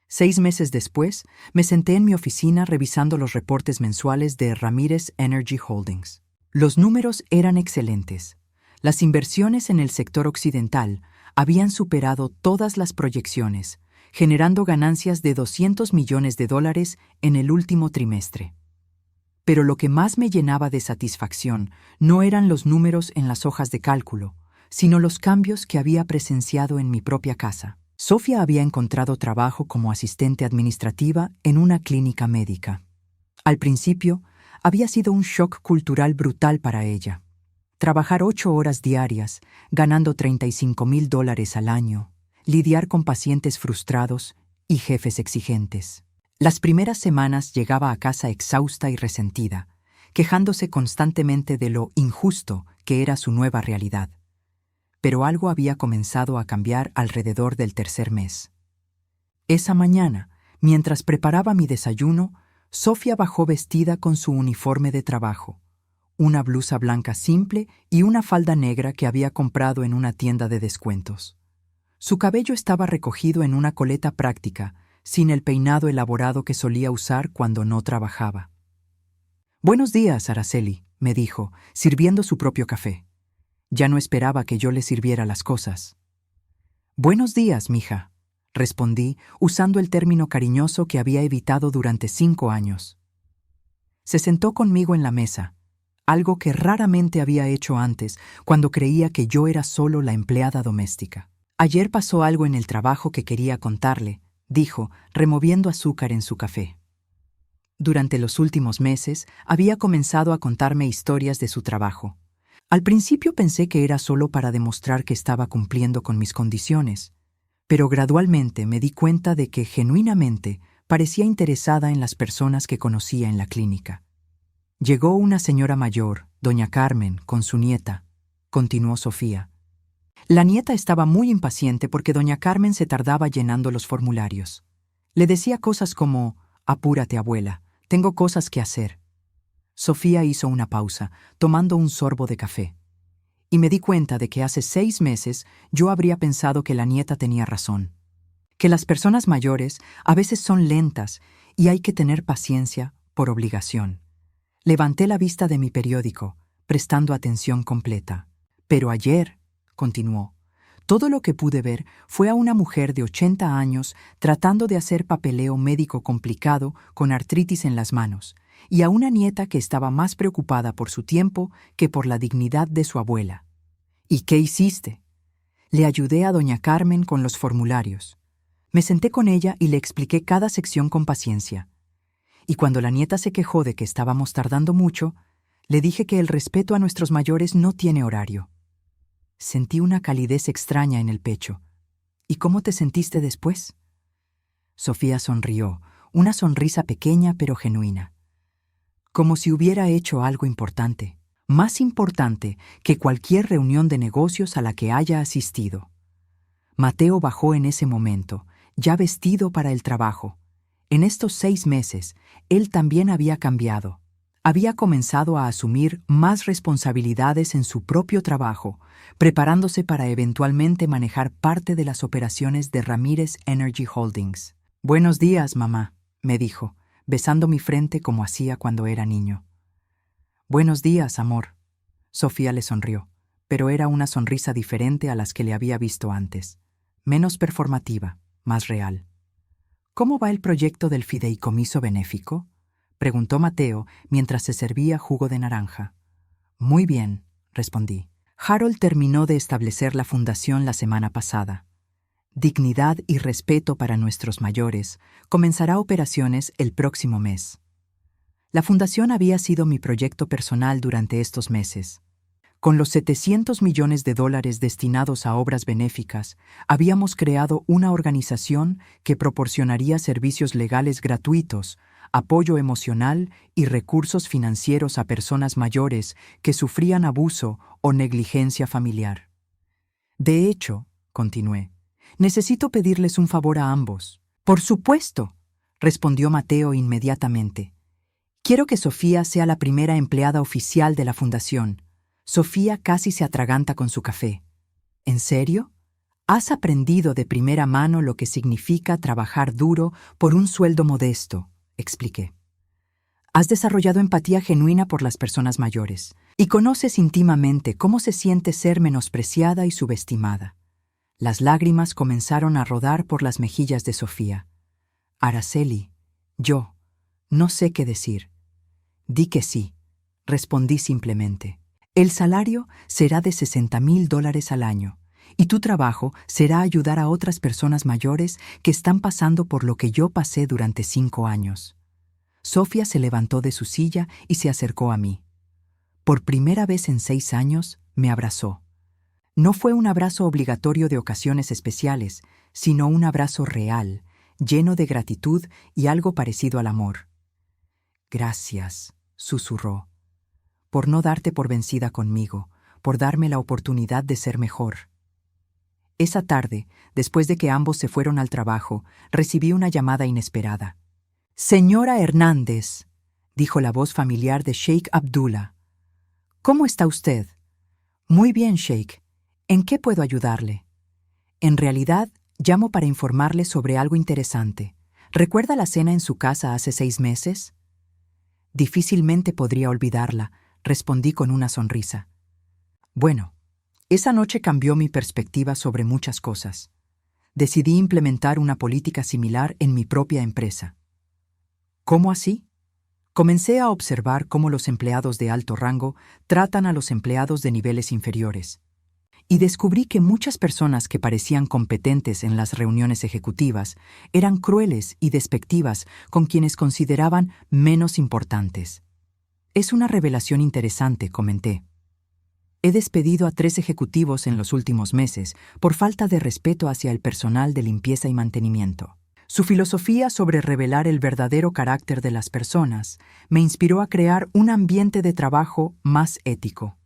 6 meses después, me senté en mi oficina revisando los reportes mensuales de Ramírez Energy Holdings. Los números eran excelentes. Las inversiones en el sector occidental habían superado todas las proyecciones, generando ganancias de $200 millones en el último trimestre. Pero lo que más me llenaba de satisfacción no eran los números en las hojas de cálculo, sino los cambios que había presenciado en mi propia casa. Sofía había encontrado trabajo como asistente administrativa en una clínica médica. Al principio, había sido un shock cultural brutal para ella. Trabajar 8 horas diarias, ganando $35,000 al año, lidiar con pacientes frustrados y jefes exigentes. Las primeras semanas llegaba a casa exhausta y resentida, quejándose constantemente de lo injusto que era su nueva realidad. Pero algo había comenzado a cambiar alrededor del 3er mes. Esa mañana, mientras preparaba mi desayuno, Sofía bajó vestida con su uniforme de trabajo, una blusa blanca simple y una falda negra que había comprado en una tienda de descuentos. Su cabello estaba recogido en una coleta práctica, sin el peinado elaborado que solía usar cuando no trabajaba. «Buenos días, Araceli», me dijo, sirviendo su propio café. Ya no esperaba que yo le sirviera las cosas. «Buenos días, mija», respondí, usando el término cariñoso que había evitado durante 5 años. Se sentó conmigo en la mesa, algo que raramente había hecho antes, cuando creía que yo era solo la empleada doméstica. «Ayer pasó algo en el trabajo que quería contarle», dijo, removiendo azúcar en su café. Durante los últimos meses, había comenzado a contarme historias de su trabajo. Al principio pensé que era solo para demostrar que estaba cumpliendo con mis condiciones, pero gradualmente me di cuenta de que genuinamente parecía interesada en las personas que conocía en la clínica. Llegó una señora mayor, doña Carmen, con su nieta, continuó Sofía. La nieta estaba muy impaciente porque doña Carmen se tardaba llenando los formularios. Le decía cosas como: «Apúrate, abuela, tengo cosas que hacer». Sofía hizo una pausa, tomando un sorbo de café. Y me di cuenta de que hace 6 meses yo habría pensado que la nieta tenía razón. Que las personas mayores a veces son lentas y hay que tener paciencia por obligación. Levanté la vista de mi periódico, prestando atención completa. Pero ayer, continuó, todo lo que pude ver fue a una mujer de 80 años tratando de hacer papeleo médico complicado con artritis en las manos, y a una nieta que estaba más preocupada por su tiempo que por la dignidad de su abuela. ¿Y qué hiciste? Le ayudé a doña Carmen con los formularios. Me senté con ella y le expliqué cada sección con paciencia. Y cuando la nieta se quejó de que estábamos tardando mucho, le dije que el respeto a nuestros mayores no tiene horario. Sentí una calidez extraña en el pecho. ¿Y cómo te sentiste después? Sofía sonrió, una sonrisa pequeña pero genuina. Como si hubiera hecho algo importante, más importante que cualquier reunión de negocios a la que haya asistido. Mateo bajó en ese momento, ya vestido para el trabajo. En estos 6 meses, él también había cambiado. Había comenzado a asumir más responsabilidades en su propio trabajo, preparándose para eventualmente manejar parte de las operaciones de Ramírez Energy Holdings. «Buenos días, mamá», me dijo, besando mi frente como hacía cuando era niño. «Buenos días, amor». Sofía le sonrió, pero era una sonrisa diferente a las que le había visto antes, menos performativa, más real. «¿Cómo va el proyecto del fideicomiso benéfico?», preguntó Mateo mientras se servía jugo de naranja. «Muy bien», respondí. Harold terminó de establecer la fundación la semana pasada. Dignidad y respeto para nuestros mayores comenzará operaciones el próximo mes. La fundación había sido mi proyecto personal durante estos meses. Con los $700 millones destinados a obras benéficas, habíamos creado una organización que proporcionaría servicios legales gratuitos, apoyo emocional y recursos financieros a personas mayores que sufrían abuso o negligencia familiar. De hecho, continué, necesito pedirles un favor a ambos. Por supuesto, respondió Mateo inmediatamente. Quiero que Sofía sea la primera empleada oficial de la fundación. Sofía casi se atraganta con su café. ¿En serio? Has aprendido de primera mano lo que significa trabajar duro por un sueldo modesto, expliqué. Has desarrollado empatía genuina por las personas mayores y conoces íntimamente cómo se siente ser menospreciada y subestimada. Las lágrimas comenzaron a rodar por las mejillas de Sofía. Araceli, yo, no sé qué decir. Di que sí, respondí simplemente. El salario será de $60,000 al año, y tu trabajo será ayudar a otras personas mayores que están pasando por lo que yo pasé durante 5 años. Sofía se levantó de su silla y se acercó a mí. Por primera vez en 6 años, me abrazó. No fue un abrazo obligatorio de ocasiones especiales, sino un abrazo real, lleno de gratitud y algo parecido al amor. Gracias, susurró, por no darte por vencida conmigo, por darme la oportunidad de ser mejor. Esa tarde, después de que ambos se fueron al trabajo, recibí una llamada inesperada. «Señora Hernández», dijo la voz familiar de Sheikh Abdullah. «¿Cómo está usted?» «Muy bien, Sheikh. ¿En qué puedo ayudarle?» «En realidad, llamo para informarle sobre algo interesante. ¿Recuerda la cena en su casa hace 6 meses?» «Difícilmente podría olvidarla», respondí con una sonrisa. Bueno, esa noche cambió mi perspectiva sobre muchas cosas. Decidí implementar una política similar en mi propia empresa. ¿Cómo así? Comencé a observar cómo los empleados de alto rango tratan a los empleados de niveles inferiores. Y descubrí que muchas personas que parecían competentes en las reuniones ejecutivas eran crueles y despectivas con quienes consideraban menos importantes. Es una revelación interesante, comenté. He despedido a 3 ejecutivos en los últimos meses por falta de respeto hacia el personal de limpieza y mantenimiento. Su filosofía sobre revelar el verdadero carácter de las personas me inspiró a crear un ambiente de trabajo más ético.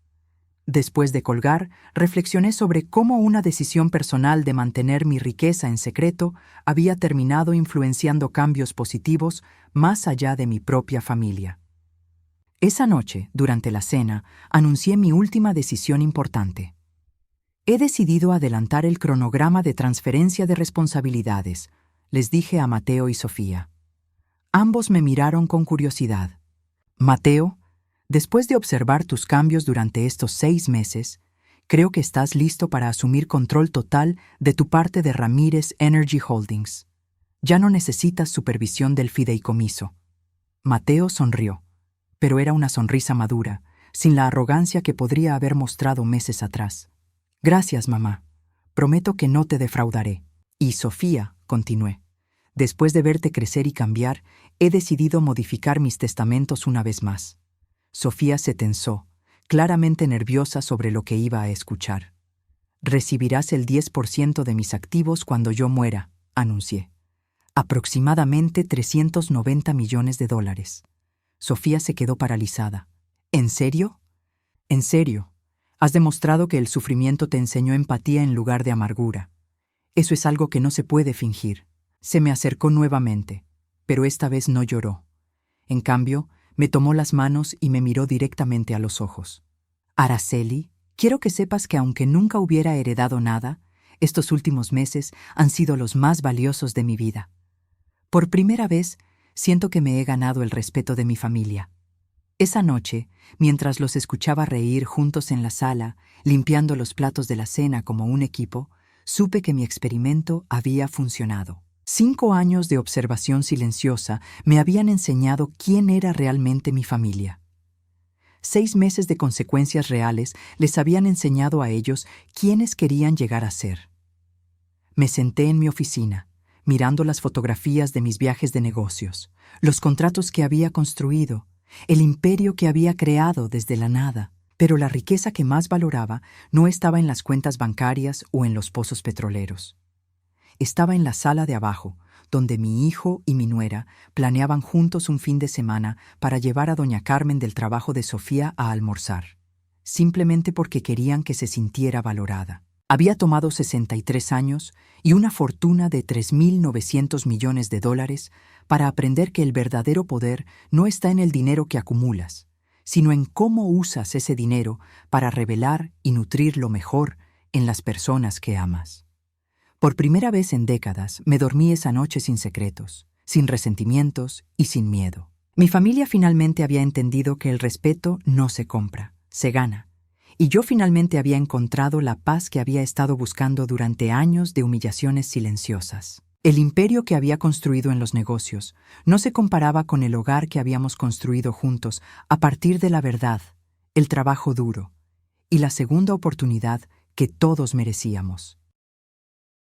Después de colgar, reflexioné sobre cómo una decisión personal de mantener mi riqueza en secreto había terminado influenciando cambios positivos más allá de mi propia familia. Esa noche, durante la cena, anuncié mi última decisión importante. He decidido adelantar el cronograma de transferencia de responsabilidades, les dije a Mateo y Sofía. Ambos me miraron con curiosidad. Mateo, después de observar tus cambios durante estos 6 meses, creo que estás listo para asumir control total de tu parte de Ramírez Energy Holdings. Ya no necesitas supervisión del fideicomiso. Mateo sonrió, pero era una sonrisa madura, sin la arrogancia que podría haber mostrado meses atrás. Gracias, mamá. Prometo que no te defraudaré. Y Sofía, continué, después de verte crecer y cambiar, he decidido modificar mis testamentos una vez más. Sofía se tensó, claramente nerviosa sobre lo que iba a escuchar. Recibirás el 10% de mis activos cuando yo muera, anuncié. Aproximadamente $390 millones. Sofía se quedó paralizada. ¿En serio? En serio. Has demostrado que el sufrimiento te enseñó empatía en lugar de amargura. Eso es algo que no se puede fingir. Se me acercó nuevamente, pero esta vez no lloró. En cambio, me tomó las manos y me miró directamente a los ojos. Araceli, quiero que sepas que aunque nunca hubiera heredado nada, estos últimos meses han sido los más valiosos de mi vida. Por primera vez, siento que me he ganado el respeto de mi familia. Esa noche, mientras los escuchaba reír juntos en la sala, limpiando los platos de la cena como un equipo, supe que mi experimento había funcionado. 5 años de observación silenciosa me habían enseñado quién era realmente mi familia. 6 meses de consecuencias reales les habían enseñado a ellos quiénes querían llegar a ser. Me senté en mi oficina, mirando las fotografías de mis viajes de negocios, los contratos que había construido, el imperio que había creado desde la nada. Pero la riqueza que más valoraba no estaba en las cuentas bancarias o en los pozos petroleros. Estaba en la sala de abajo, donde mi hijo y mi nuera planeaban juntos un fin de semana para llevar a doña Carmen del trabajo de Sofía a almorzar, simplemente porque querían que se sintiera valorada. Había tomado 63 años y una fortuna de $3.900 millones para aprender que el verdadero poder no está en el dinero que acumulas, sino en cómo usas ese dinero para revelar y nutrir lo mejor en las personas que amas. Por primera vez en décadas me dormí esa noche sin secretos, sin resentimientos y sin miedo. Mi familia finalmente había entendido que el respeto no se compra, se gana, y yo finalmente había encontrado la paz que había estado buscando durante años de humillaciones silenciosas. El imperio que había construido en los negocios no se comparaba con el hogar que habíamos construido juntos a partir de la verdad, el trabajo duro y la segunda oportunidad que todos merecíamos.